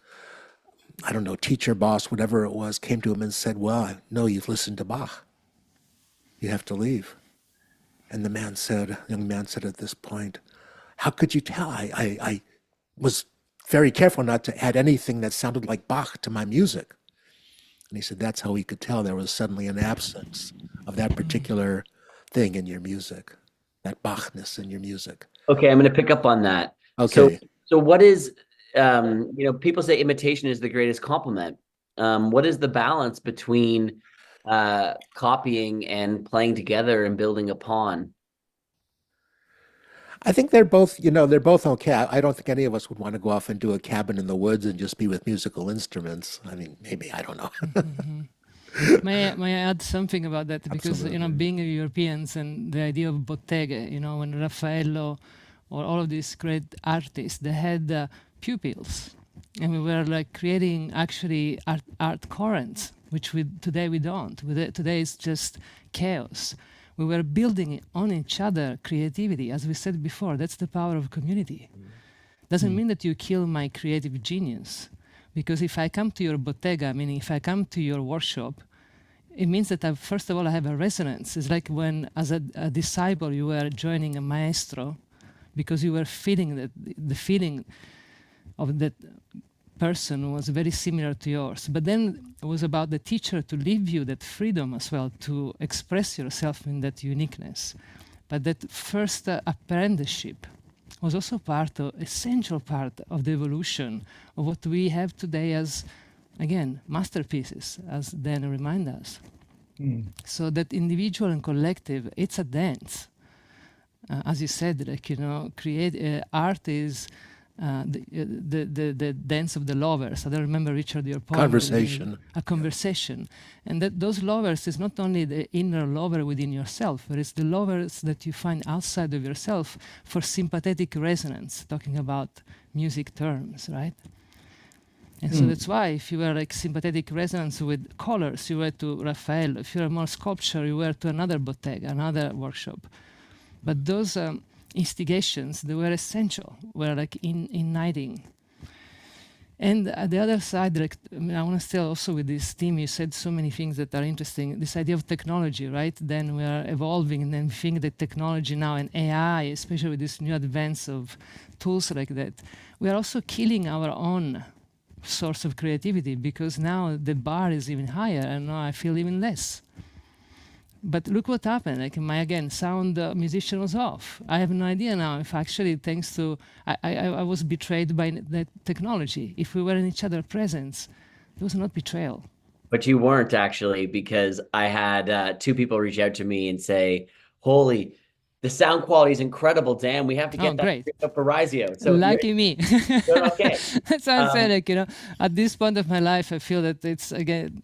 I don't know, teacher, boss, whatever it was, came to him and said, well, I know you've listened to Bach. You have to leave. And the young man said at this point, how could you tell? I was very careful not to add anything that sounded like Bach to my music. And he said, that's how he could tell there was suddenly an absence of that particular thing in your music, that Bachness in your music. Okay, I'm going to pick up on that. Okay. So what is, people say imitation is the greatest compliment. What is the balance between copying and playing together and building upon? I think they're both okay. I don't think any of us would want to go off and do a cabin in the woods and just be with musical instruments. I mean, maybe, I don't know. May I add something about that? Because, Absolutely. being Europeans and the idea of bottega, when Raffaello or all of these great artists, they had pupils. And we were like creating actually art currents, which today we don't. Today it's just chaos. We were building on each other creativity. As we said before, that's the power of community. Doesn't mean that you kill my creative genius. Because if I come to your bottega, meaning if I come to your workshop, it means that first of all, I have a resonance. It's like when, as a disciple, you were joining a maestro, because you were feeling that the feeling of that person was very similar to yours. But then it was about the teacher to leave you that freedom as well to express yourself in that uniqueness. But that first apprenticeship was also essential part of the evolution of what we have today as, again, masterpieces, as Dan remind us. So that individual and collective, it's a dance. As you said, art is the dance of the lovers. I don't remember, Richard, your poem. Conversation. A conversation. And that those lovers is not only the inner lover within yourself, but it's the lovers that you find outside of yourself for sympathetic resonance, talking about music terms, right? And so that's why if you were like sympathetic resonance with colors, you were to Raphael. If you were more sculpture, you were to another bottega, another workshop. But those instigations, they were essential, were like igniting. And at the other side, I want to stay also with this theme. You said so many things that are interesting. This idea of technology, right? Then we are evolving, and then we think that technology now and AI, especially with this new advance of tools like that, we are also killing our own source of creativity, because now the bar is even higher, and now I feel even less. But look what happened. Like my, sound musician was off. I have no idea now if actually, thanks to, I was betrayed by the technology. If we were in each other's presence, it was not betrayal. But you weren't actually, because I had two people reach out to me and say, holy, the sound quality is incredible, Dan. We have to get that up for Rizio. So lucky me. Okay. That's what I'm saying. At this point of my life, I feel that it's, again,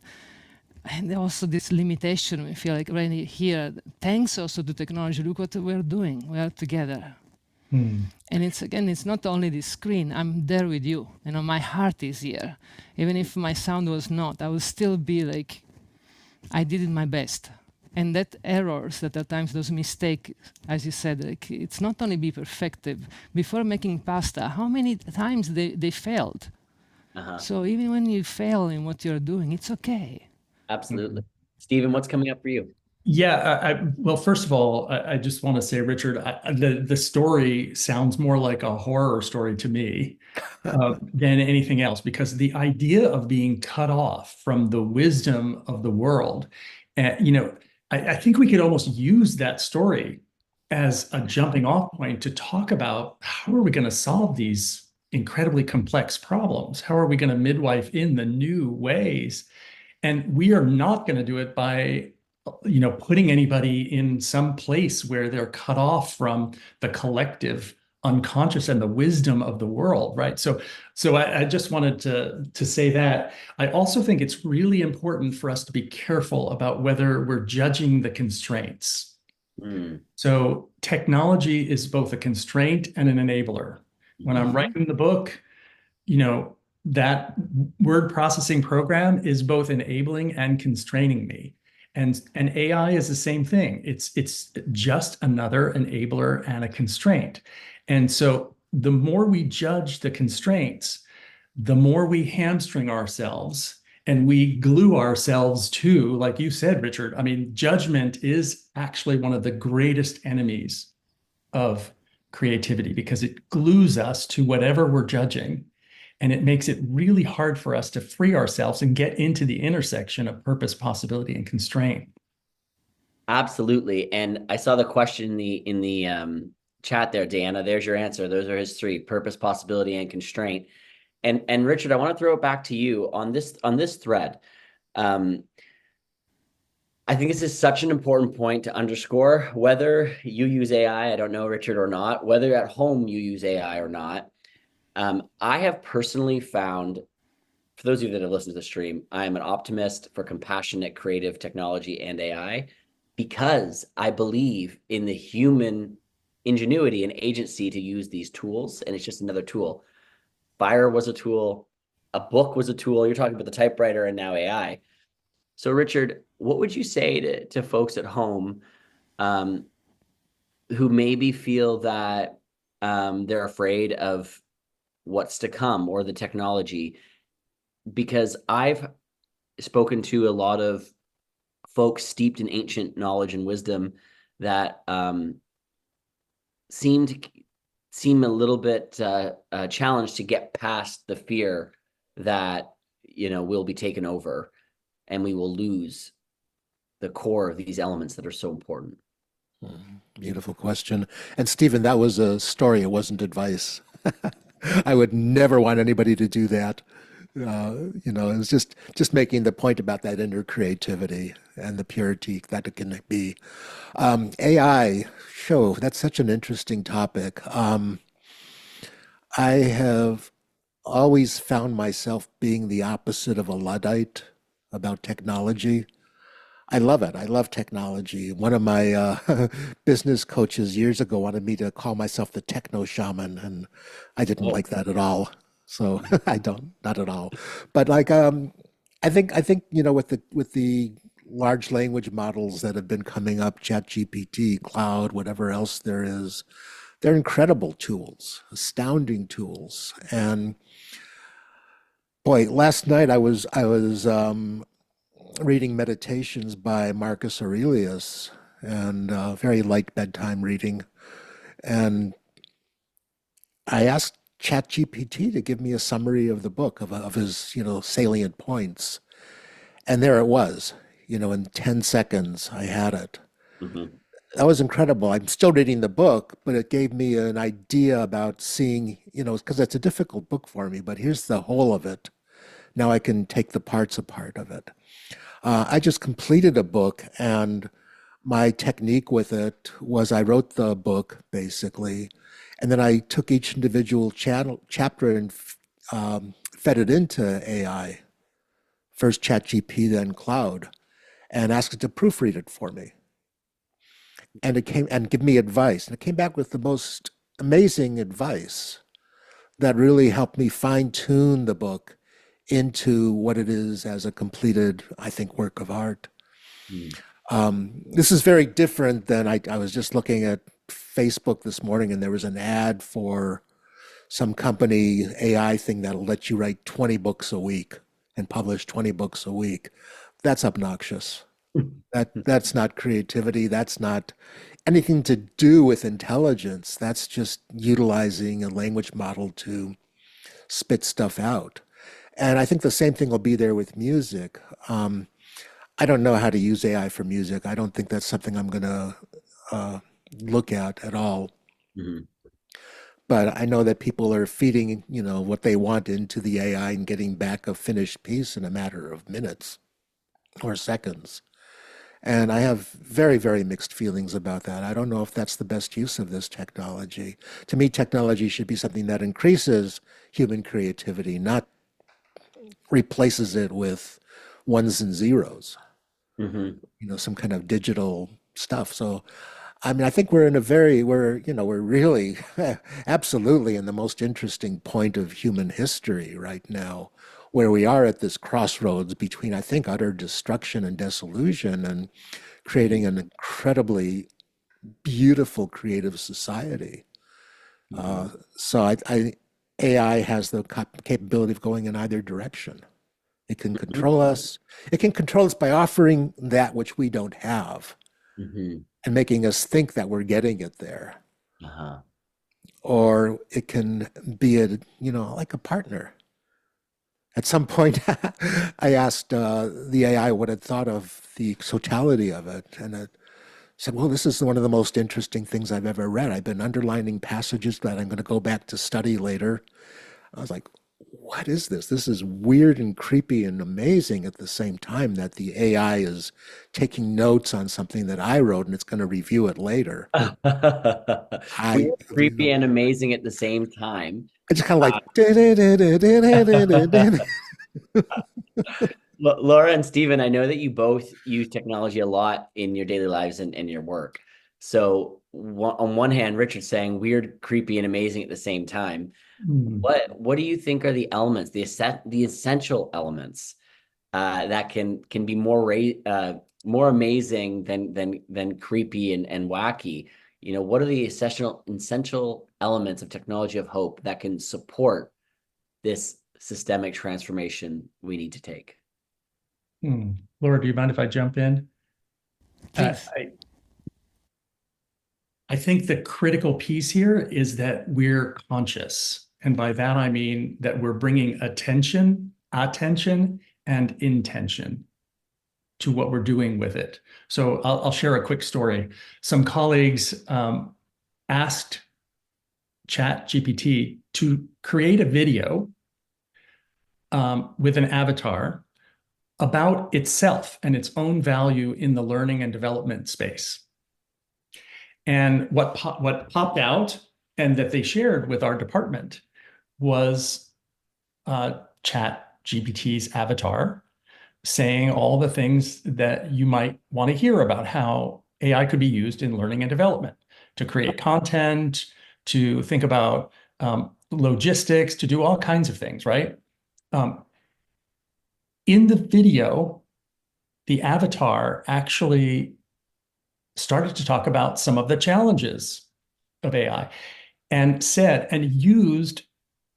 and also this limitation, we feel like right here, thanks also to technology, look what we're doing, we are together. And it's not only the screen, I'm there with you. My heart is here. Even if my sound was not, I will still be like, I did my best. And that errors, that at times those mistakes, as you said, like, it's not only be perfective. Before making pasta, how many times they failed? So even when you fail in what you're doing, it's okay. Absolutely. Stephen, what's coming up for you? Yeah, well, first of all, I just want to say, Richard, the story sounds more like a horror story to me than anything else, because the idea of being cut off from the wisdom of the world, I think we could almost use that story as a jumping off point to talk about how are we going to solve these incredibly complex problems? How are we going to midwife in the new ways? And we are not going to do it by, putting anybody in some place where they're cut off from the collective unconscious and the wisdom of the world, right? So I just wanted to say that. I also think it's really important for us to be careful about whether we're judging the constraints. Mm. So technology is both a constraint and an enabler. When I'm writing the book, that word processing program is both enabling and constraining me. And AI is the same thing. It's just another enabler and a constraint. And so the more we judge the constraints, the more we hamstring ourselves and we glue ourselves to, like you said, Richard. I mean, judgment is actually one of the greatest enemies of creativity because it glues us to whatever we're judging. And it makes it really hard for us to free ourselves and get into the intersection of purpose, possibility, and constraint. Absolutely. And I saw the question in the chat there, Deanna. There's your answer. Those are his three: purpose, possibility, and constraint. And Richard, I want to throw it back to you on this thread. I think this is such an important point to underscore. Whether you use AI, I don't know, Richard, or not, whether at home you use AI or not. I have personally found, for those of you that have listened to the stream, I am an optimist for compassionate, creative technology and AI because I believe in the human ingenuity and agency to use these tools, and it's just another tool. Fire was a tool, a book was a tool. You're talking about the typewriter and now AI. So, Richard, what would you say to folks at home who maybe feel that they're afraid of what's to come or the technology? Because I've spoken to a lot of folks steeped in ancient knowledge and wisdom that seem a little bit challenged to get past the fear that we'll be taken over and we will lose the core of these elements that are so important. Beautiful question. And Stephen, that was a story. It wasn't advice. I would never want anybody to do that. It was just making the point about that inner creativity and the purity that it can be. AI, that's such an interesting topic. I have always found myself being the opposite of a Luddite about technology. I love it. I love technology. One of my business coaches years ago wanted me to call myself the techno shaman, and I didn't like that at all. So I don't, not at all. But like, I think with the large language models that have been coming up, ChatGPT, Cloud, whatever else there is, they're incredible tools, astounding tools. And boy, last night I was reading Meditations by Marcus Aurelius, and very light bedtime reading. And I asked ChatGPT to give me a summary of the book of his salient points, and there it was. In 10 seconds I had it. Mm-hmm. That was incredible. I'm still reading the book, but it gave me an idea about seeing, because it's a difficult book for me, but here's the whole of it. Now I can take the parts apart of it. I just completed a book, and my technique with it was I wrote the book basically, and then I took each individual chapter and fed it into AI, first ChatGPT, then Cloud, and asked it to proofread it for me. And it came and give me advice, and it came back with the most amazing advice that really helped me fine-tune the book into what it is as a completed, I think, work of art. This is very different than I was just looking at Facebook this morning, and there was an ad for some company AI thing that'll let you write 20 books a week and publish 20 books a week. That's obnoxious. That's not creativity. That's not anything to do with intelligence. That's just utilizing a language model to spit stuff out. And I think the same thing will be there with music. I don't know how to use AI for music. I don't think that's something I'm going to look at all. Mm-hmm. But I know that people are feeding, what they want into the AI and getting back a finished piece in a matter of minutes. or seconds. And I have very, very mixed feelings about that. I don't know if that's the best use of this technology. To me, technology should be something that increases human creativity, not replaces it with ones and zeros, Mm-hmm. some kind of digital stuff. So, I mean, I think we're really absolutely in the most interesting point of human history right now, where we are at this crossroads between, I think, utter destruction and dissolution and creating an incredibly beautiful creative society. So AI has the capability of going in either direction. It can control us. It can control us by offering that which we don't have Mm-hmm. and making us think that we're getting it there. Uh-huh. Or it can be like a partner. At some point, I asked the AI what it thought of the totality of it, and it said, well, this is one of the most interesting things I've ever read. I've been underlining passages that I'm going to go back to study later. I was like, what is this? This is weird and creepy and amazing at the same time that the AI is taking notes on something that I wrote and it's going to review it later. Weird, creepy, and amazing at the same time. It's kind of like, Laura and Stephen, I know that you both use technology a lot in your daily lives and your work. So on one hand, Richard's saying weird, creepy, and amazing at the same time. What do you think are the elements, the essential elements that can be more amazing than creepy and wacky? What are the essential elements of technology of hope that can support this systemic transformation we need to take? Laura, do you mind if I jump in? Please. I think the critical piece here is that we're conscious. And by that, I mean that we're bringing attention, and intention to what we're doing with it. So I'll share a quick story. Some colleagues asked ChatGPT to create a video with an avatar about itself and its own value in the learning and development space. And what popped out and that they shared with our department was ChatGPT's avatar saying all the things that you might want to hear about how AI could be used in learning and development, to create content, to think about logistics, to do all kinds of things, right? In the video, the avatar actually started to talk about some of the challenges of AI and used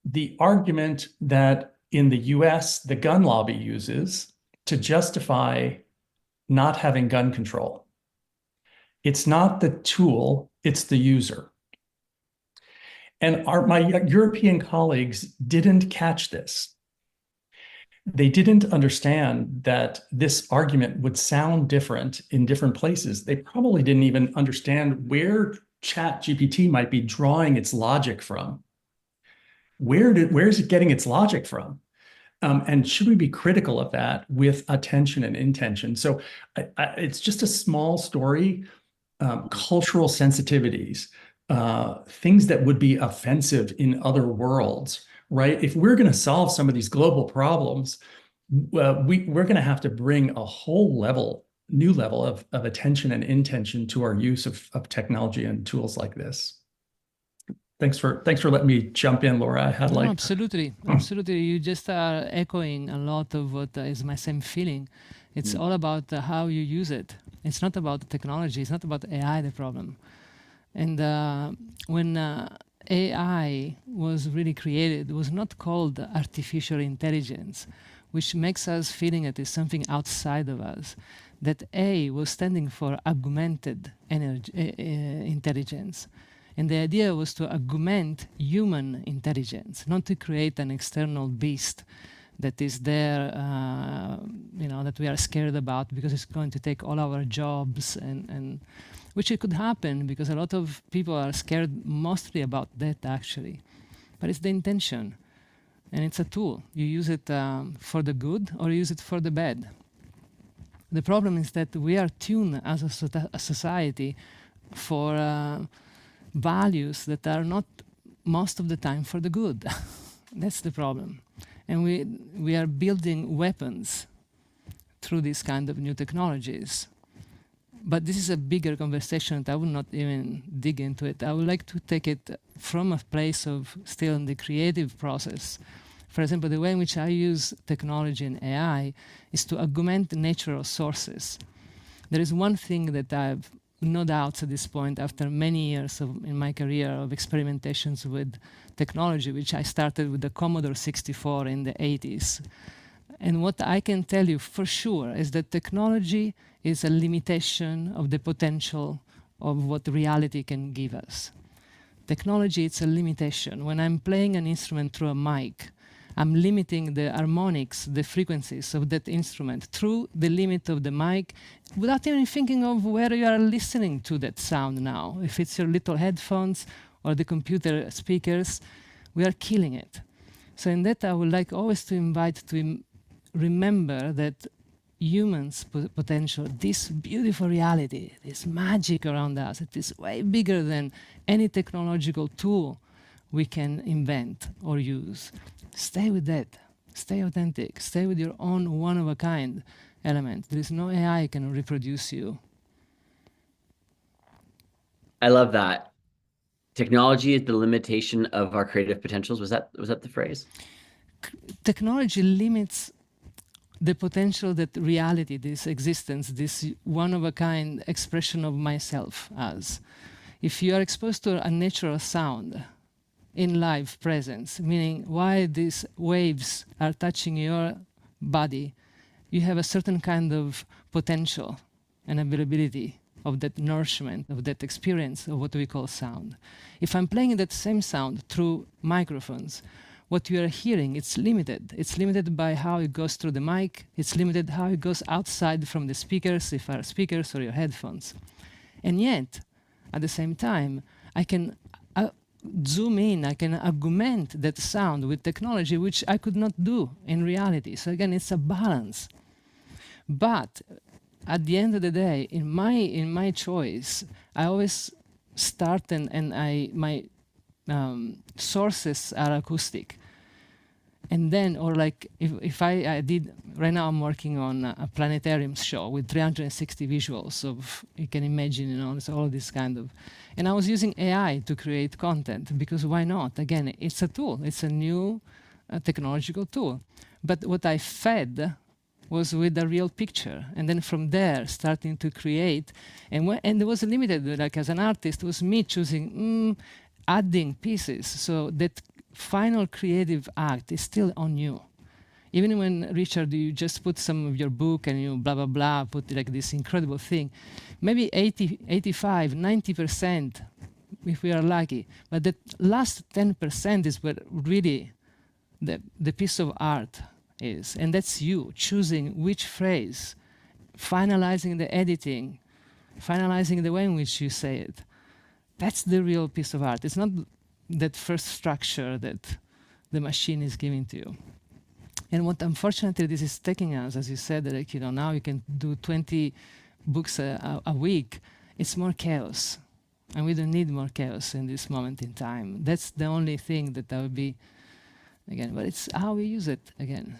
the argument that in the US, the gun lobby uses to justify not having gun control. It's not the tool, it's the user. And my European colleagues didn't catch this. They didn't understand that this argument would sound different in different places. They probably didn't even understand where ChatGPT might be drawing its logic from. Where is it getting its logic from? And should we be critical of that with attention and intention? So it's just a small story, cultural sensitivities, things that would be offensive in other worlds, right? If we're going to solve some of these global problems, we're going to have to bring a whole new level of attention and intention to our use of technology and tools like this. Thanks for letting me jump in, Laura. I had absolutely. You just are echoing a lot of what is my same feeling. It's all about how you use it. It's not about the technology. It's not about AI, the problem. And when AI was really created, it was not called artificial intelligence, which makes us feeling it is something outside of us. That A was standing for augmented intelligence. And the idea was to augment human intelligence, not to create an external beast that is there, that we are scared about because it's going to take all our jobs, and which it could happen because a lot of people are scared mostly about that actually. But it's the intention, and it's a tool. You use it for the good or you use it for the bad. The problem is that we are tuned as a society for values that are not most of the time for the good. That's the problem. And we are building weapons through these kind of new technologies. But this is a bigger conversation that I will not even dig into it. I would like to take it from a place of still in the creative process. For example, the way in which I use technology and AI is to augment natural sources. There is one thing that I've no doubts at this point, after many years in my career of experimentations with technology, which I started with the Commodore 64 in the 80s. And what I can tell you for sure is that technology is a limitation of the potential of what reality can give us. Technology, it's a limitation. When I'm playing an instrument through a mic, I'm limiting the harmonics, the frequencies of that instrument through the limit of the mic without even thinking of where you are listening to that sound now. If it's your little headphones or the computer speakers, we are killing it. So in that, I would like always to invite to remember that humans' potential, this beautiful reality, this magic around us, it is way bigger than any technological tool we can invent or use. Stay with that. Stay authentic. Stay with your own one-of-a-kind element. There is no AI can reproduce you. I love that. Technology is the limitation of our creative potentials. Was that the phrase? Technology limits the potential that reality, this existence, this one-of-a-kind expression of myself has. If you are exposed to a natural sound in live presence, meaning while these waves are touching your body, you have a certain kind of potential and availability of that nourishment, of that experience of what we call sound. If I'm playing that same sound through microphones, what you are hearing, it's limited. It's limited by how it goes through the mic. It's limited how it goes outside from the speakers, if are speakers or your headphones. And yet, at the same time, I can zoom in, I can augment that sound with technology, which I could not do in reality. So again, it's a balance. But at the end of the day, in my choice, I always start and my sources are acoustic. And then, or like, if I did, right now I'm working on a planetarium show with 360 visuals of, you can imagine, you know, it's all this kind of, and I was using AI to create content, because why not? Again, it's a tool, it's a new technological tool. But what I fed was with a real picture, and then from there starting to create, and it was limited, like as an artist, it was me choosing, adding pieces, so that final creative act is still on you. Even when, Richard, you just put some of your book and you blah, blah, blah, put like this incredible thing, maybe 80, 85, 90%, if we are lucky. But that last 10% is where really the piece of art is. And that's you choosing which phrase, finalizing the editing, finalizing the way in which you say it. That's the real piece of art. It's not that first structure that the machine is giving to you. And what unfortunately this is taking us, as you said, like, you know, now you can do 20 books a week. It's more chaos. And we don't need more chaos in this moment in time. That's the only thing that I would be, again, but it's how we use it, again.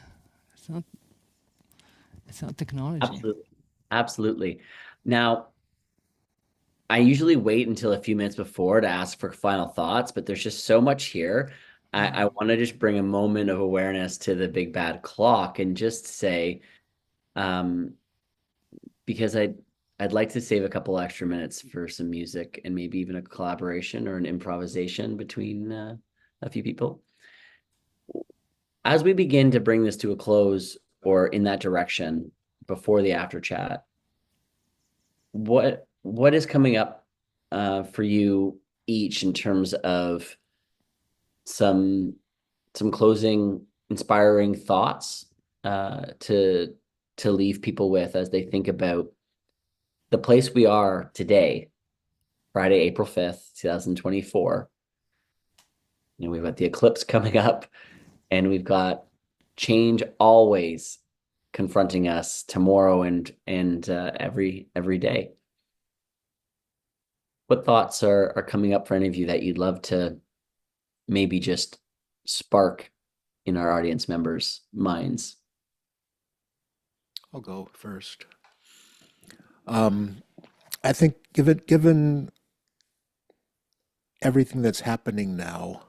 It's not technology. Absolutely. Absolutely. Now, I usually wait until a few minutes before to ask for final thoughts, but there's just so much here. I want to just bring a moment of awareness to the big bad clock and just say, because I'd like to save a couple extra minutes for some music and maybe even a collaboration or an improvisation between a few people. As we begin to bring this to a close or in that direction before the after chat, what is coming up for you each in terms of some closing inspiring thoughts to leave people with as they think about the place we are today, Friday, April 5th, 2024. You know, we've got the eclipse coming up, and we've got change always confronting us tomorrow and every day. What thoughts are coming up for any of you that you'd love to maybe just spark in our audience members' minds? I'll go first. I think given everything that's happening now,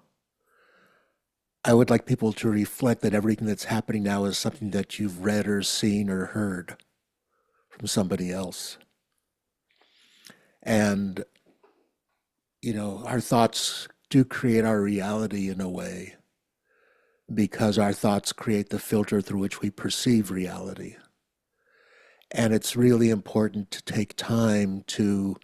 I would like people to reflect that everything that's happening now is something that you've read or seen or heard from somebody else. And, our thoughts do create our reality in a way, because our thoughts create the filter through which we perceive reality. And it's really important to take time to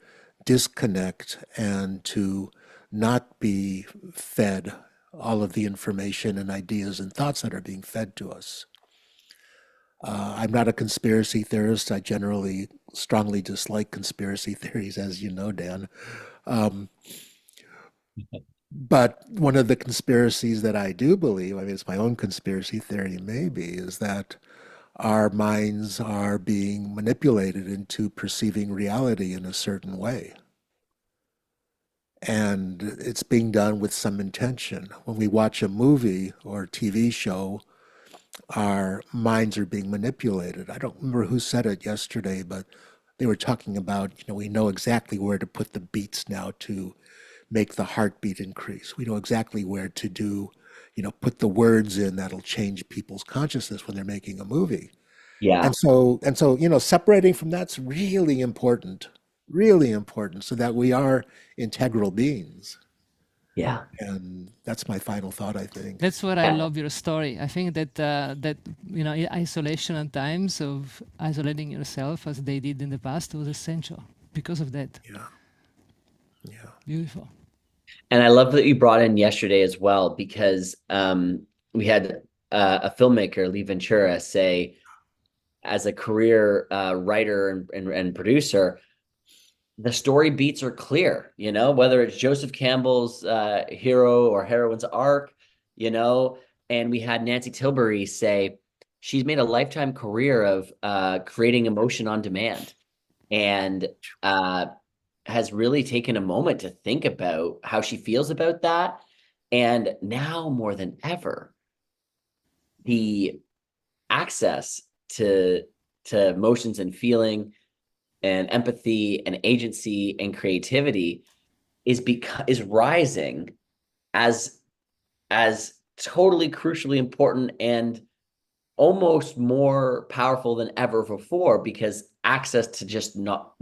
disconnect and to not be fed all of the information and ideas and thoughts that are being fed to us. I'm not a conspiracy theorist. I generally strongly dislike conspiracy theories, as you know, Dan. But one of the conspiracies that I do believe, I mean, it's my own conspiracy theory maybe, is that our minds are being manipulated into perceiving reality in a certain way. And it's being done with some intention. When we watch a movie or a TV show, our minds are being manipulated. I don't remember who said it yesterday, but they were talking about, we know exactly where to put the beats now to make the heartbeat increase. We know exactly where to do, put the words in that'll change people's consciousness when they're making a movie. Yeah. And so, separating from that's really important so that we are integral beings. Yeah. And that's my final thought, I think. That's what I love your story. I think that isolation at times of isolating yourself, as they did in the past, was essential because of that. Yeah. Beautiful. And I love that you brought in yesterday as well, because we had a filmmaker, Lee Ventura, say, as a career writer and producer, the story beats are clear, whether it's Joseph Campbell's hero or heroine's arc, and we had Nancy Tilbury say she's made a lifetime career of creating emotion on demand, and has really taken a moment to think about how she feels about that. And now more than ever, the access to emotions and feeling and empathy and agency and creativity is rising as totally crucially important and almost more powerful than ever before, because access to just not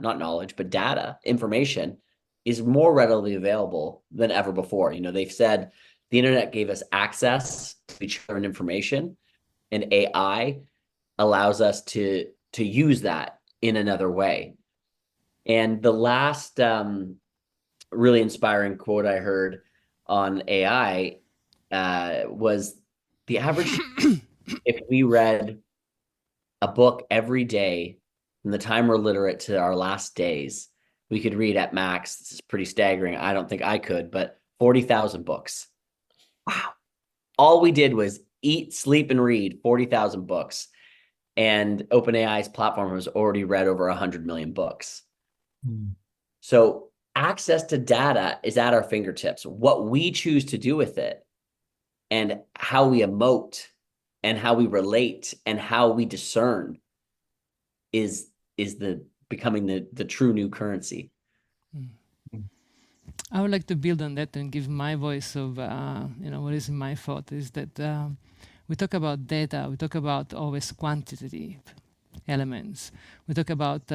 knowledge, but data, information, is more readily available than ever before. They've said the internet gave us access to each other and information, and AI allows us to use that in another way. And the last really inspiring quote I heard on AI was the average if we read a book every day from the time we're literate to our last days, we could read at max, this is pretty staggering, I don't think I could, but 40,000 books. Wow. All we did was eat, sleep, and read 40,000 books. And OpenAI's platform has already read over 100 million books. So access to data is at our fingertips. What we choose to do with it, and how we emote, and how we relate, and how we discern is becoming the true new currency. I would like to build on that and give my voice of what is my thought is that we talk about data, we talk about always quantitative elements, we talk about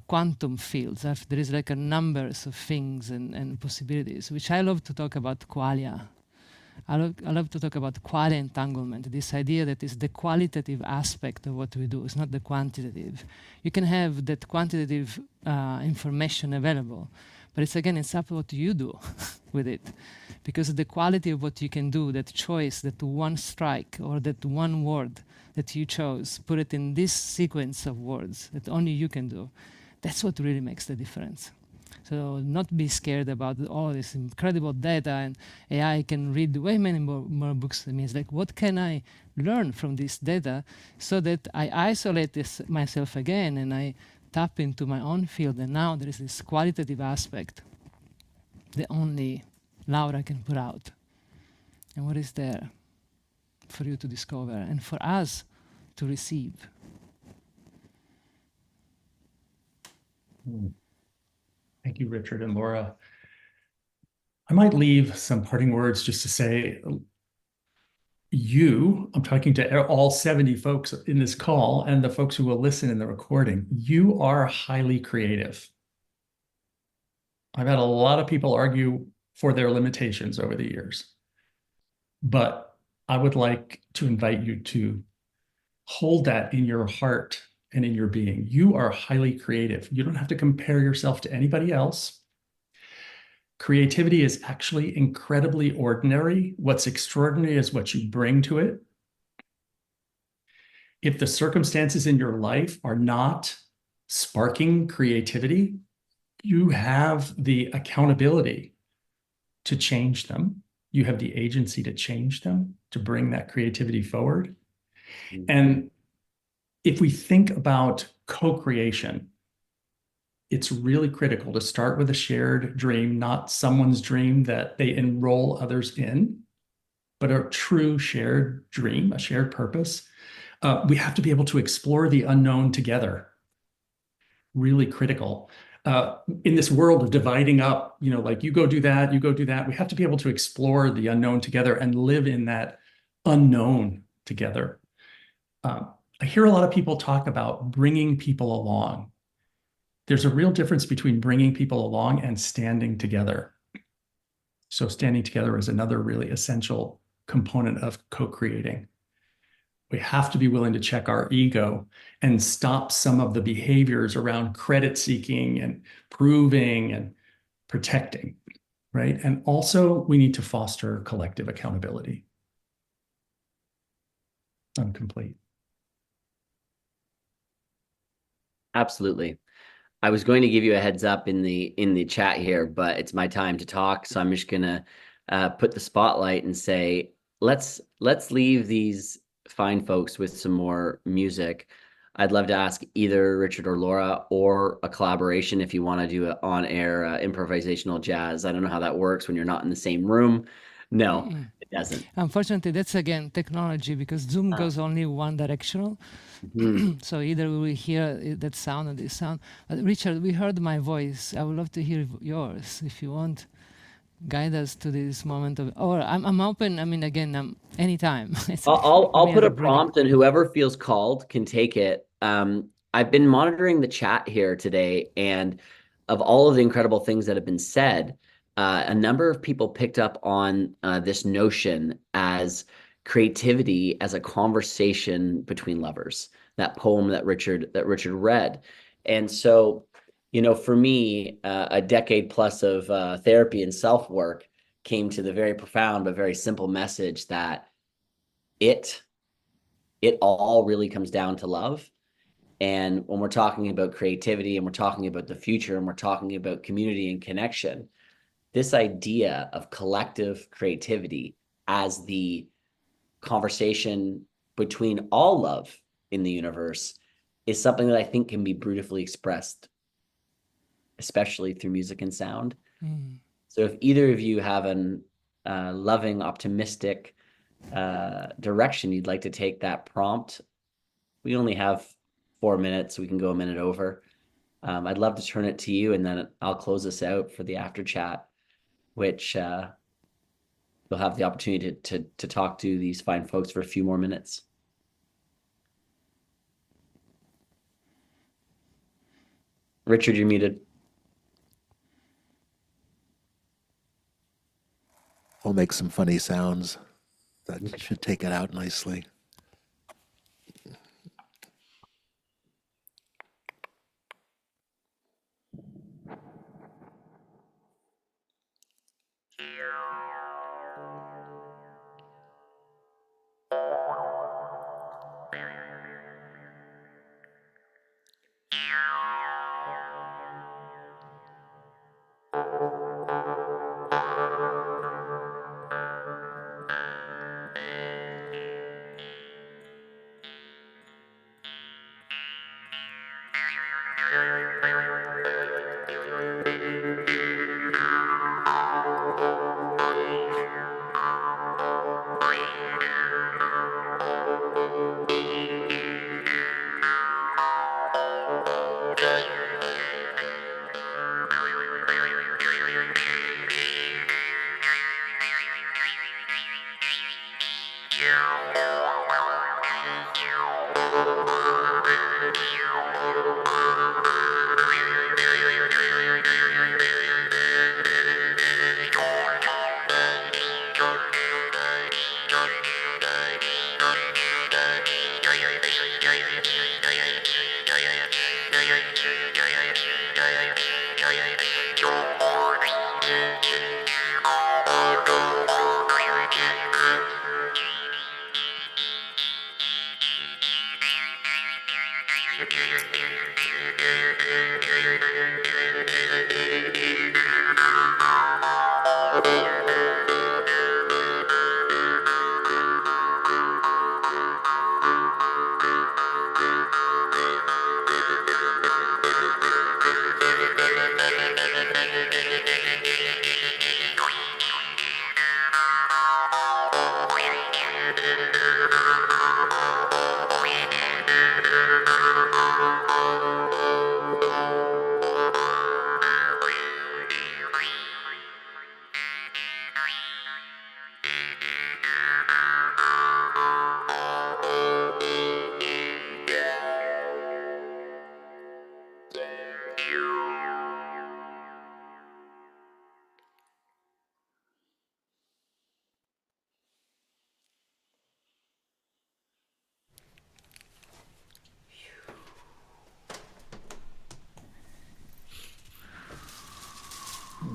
quantum fields. There is like a numbers of things and possibilities, which I love to talk about qualia. I love to talk about qualia entanglement, this idea that is the qualitative aspect of what we do, it's not the quantitative. You can have that quantitative information available, but it's up to what you do with it. Because the quality of what you can do, that choice, that one strike, or that one word that you chose, put it in this sequence of words that only you can do, that's what really makes the difference. So not be scared about all this incredible data, and AI can read way many more books than me. It's like, what can I learn from this data so that I isolate myself again and I tap into my own field, and now there is this qualitative aspect that only Laura can put out. And what is there for you to discover and for us to receive? Thank you, Richard and Laura. I might leave some parting words just to say, I'm talking to all 70 folks in this call and the folks who will listen in the recording, you are highly creative. I've had a lot of people argue for their limitations over the years, but I would like to invite you to hold that in your heart and in your being. You are highly creative. You don't have to compare yourself to anybody else. Creativity is actually incredibly ordinary. What's extraordinary is what you bring to it. If the circumstances in your life are not sparking creativity, you have the accountability to change them. You have the agency to change them, to bring that creativity forward. And if we think about co-creation, it's really critical to start with a shared dream, not someone's dream that they enroll others in, but a true shared dream, a shared purpose. We have to be able to explore the unknown together. Really critical. In this world of dividing up, like you go do that, you go do that, we have to be able to explore the unknown together and live in that unknown together. I hear a lot of people talk about bringing people along. There's a real difference between bringing people along and standing together. So standing together is another really essential component of co-creating. We have to be willing to check our ego and stop some of the behaviors around credit seeking and proving and protecting, right? And also we need to foster collective accountability. I'm complete. Absolutely. I was going to give you a heads up in the chat here, but it's my time to talk, so I'm just gonna put the spotlight and say, let's leave these fine folks with some more music. I'd love to ask either Richard or Laura, or a collaboration if you want to do an on-air improvisational jazz. I don't know how that works when you're not in the same room. No, it doesn't. Unfortunately, that's again technology, because Zoom goes only one directional. So either we will hear that sound or this sound. But Richard, we heard my voice. I would love to hear yours if you want. Guide us to this moment of, or I'm open. I mean, again, anytime. I'll put a prompt, and whoever feels called can take it. I've been monitoring the chat here today, and of all of the incredible things that have been said, a number of people picked up on this notion as creativity as a conversation between lovers. That poem that Richard read, and so, for me, a decade plus of therapy and self work came to the very profound but very simple message that it all really comes down to love. And when we're talking about creativity, and we're talking about the future, and we're talking about community and connection, this idea of collective creativity as the conversation between all love in the universe is something that I think can be beautifully expressed, especially through music and sound. So if either of you have an loving, optimistic direction you'd like to take that prompt, we only have 4 minutes. We can go a minute over. I'd love to turn it to you, and then I'll close this out for the after chat, which you'll have the opportunity to talk to these fine folks for a few more minutes. Richard, you're muted. I'll make some funny sounds. That should take it out nicely.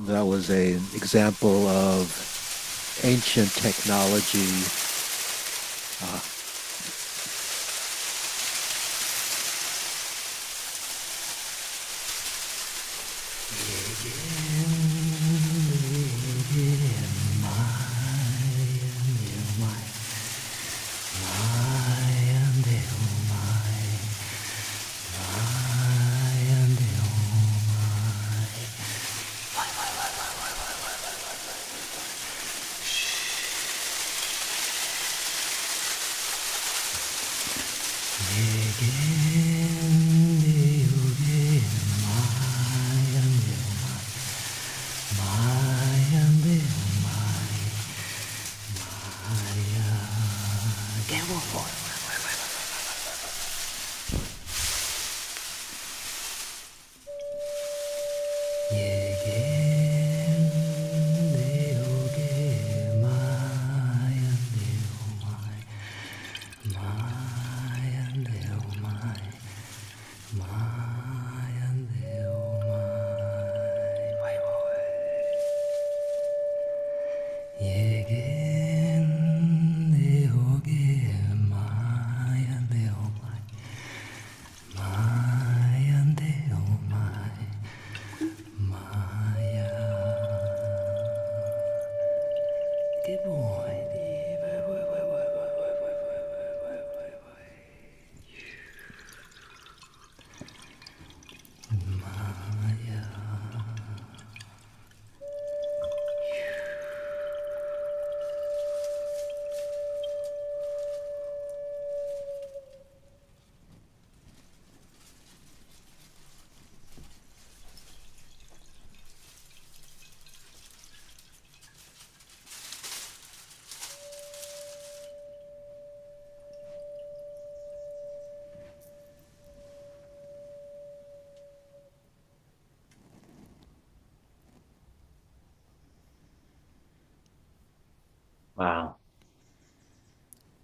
That was an example of ancient technology Wow.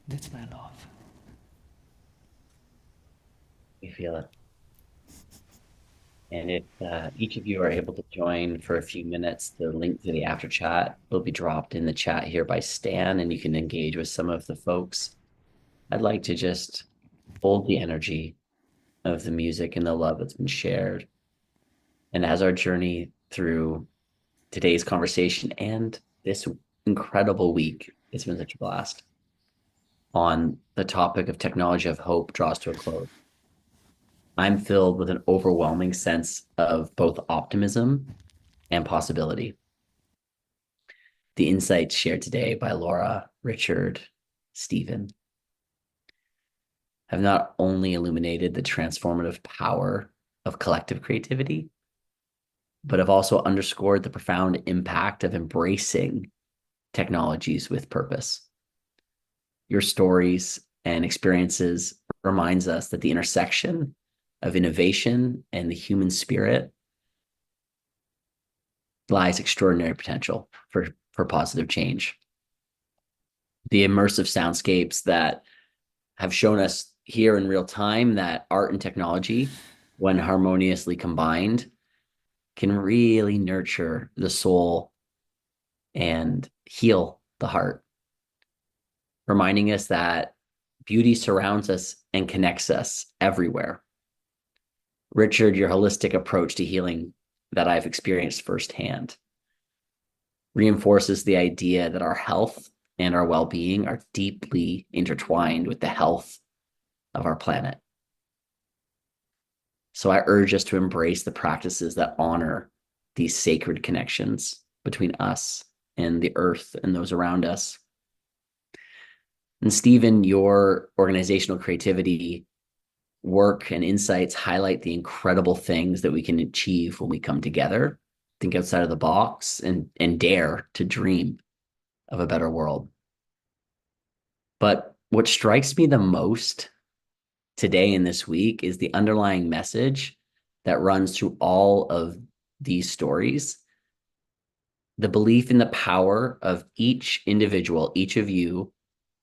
That's my love. We feel it. And if each of you are able to join for a few minutes, the link to the after chat will be dropped in the chat here by Stan, and you can engage with some of the folks. I'd like to just hold the energy of the music and the love that's been shared. And as our journey through today's conversation and this incredible week, it's been such a blast, on the topic of technology of hope draws to a close. I'm filled with an overwhelming sense of both optimism and possibility. The insights shared today by Laura, Richard, Stephen have not only illuminated the transformative power of collective creativity, but have also underscored the profound impact of embracing technologies with purpose. your stories and experiences reminds us that the intersection of innovation and the human spirit lies extraordinary potential for positive change. The immersive soundscapes that have shown us here in real time that art and technology, when harmoniously combined, can really nurture the soul and heal the heart, reminding us that beauty surrounds us and connects us everywhere. Richard, your holistic approach to healing that I've experienced firsthand reinforces the idea that our health and our well-being are deeply intertwined with the health of our planet. So I urge us to embrace the practices that honor these sacred connections between us and the earth and those around us. And Stephen, your organizational creativity, work, and insights highlight the incredible things that we can achieve when we come together, think outside of the box, and dare to dream of a better world. But what strikes me the most today and this week is the underlying message that runs through all of these stories. The belief in the power of each individual, each of you,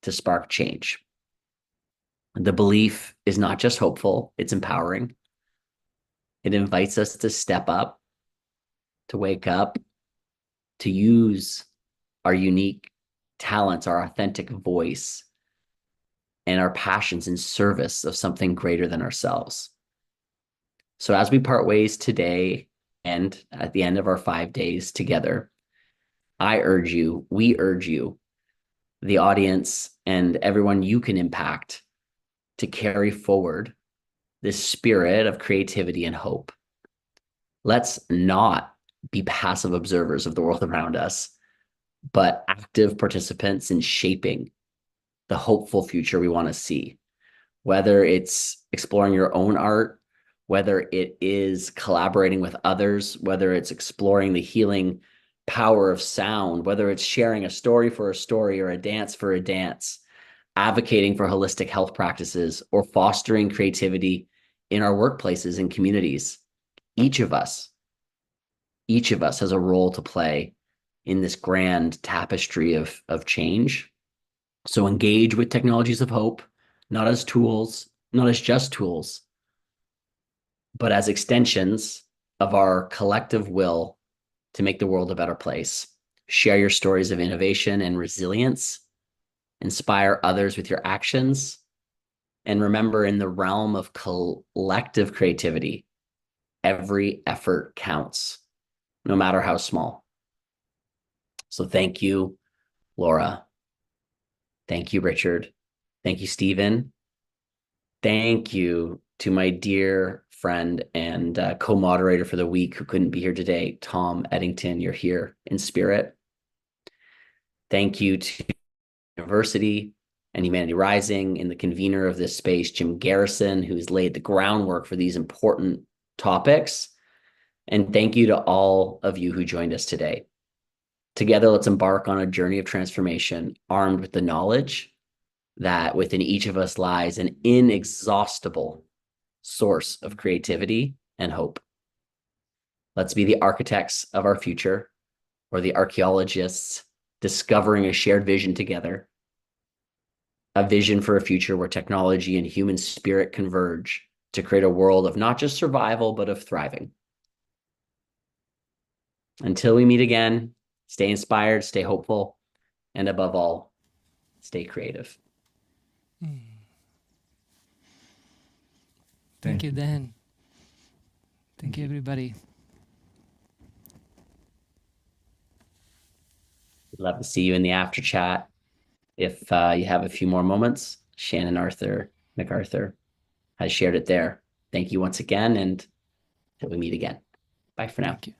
to spark change. The belief is not just hopeful, it's empowering. It invites us to step up, to wake up, to use our unique talents, our authentic voice, and our passions in service of something greater than ourselves. So as we part ways today and at the end of our 5 days together, I urge you, we urge you, the audience and everyone you can impact, to carry forward this spirit of creativity and hope. Let's not be passive observers of the world around us, but active participants in shaping the hopeful future we want to see. Whether it's exploring your own art, whether it is collaborating with others, whether it's exploring the healing power of sound, whether it's sharing a story for a story or a dance for a dance, advocating for holistic health practices, or fostering creativity in our workplaces and communities. Each of us has a role to play in this grand tapestry of change. So engage with technologies of hope, not as tools, not as just tools, but as extensions of our collective will to make the world a better place. Share your stories of innovation and resilience. Inspire others with your actions. And remember, in the realm of collective creativity, every effort counts, no matter how small. So thank you, Laura. Thank you, Richard. Thank you, Stephen. Thank you to my dear friend and co-moderator for the week who couldn't be here today, Tom Eddington. You're here in spirit. Thank you to University and Humanity Rising and the convener of this space, Jim Garrison, who's laid the groundwork for these important topics. And thank you to all of you who joined us today. Together, let's embark on a journey of transformation, armed with the knowledge that within each of us lies an inexhaustible source of creativity and hope. Let's be the architects of our future, or the archaeologists discovering a shared vision together, a vision for a future where technology and human spirit converge to create a world of not just survival, but of thriving. Until we meet again, stay inspired, stay hopeful, and above all, stay creative. Thank you, Dan. Thank you, everybody. We'd love to see you in the after chat. If you have a few more moments, Shannon MacArthur has shared it there. Thank you once again, and until we meet again. Bye for now. Thank you.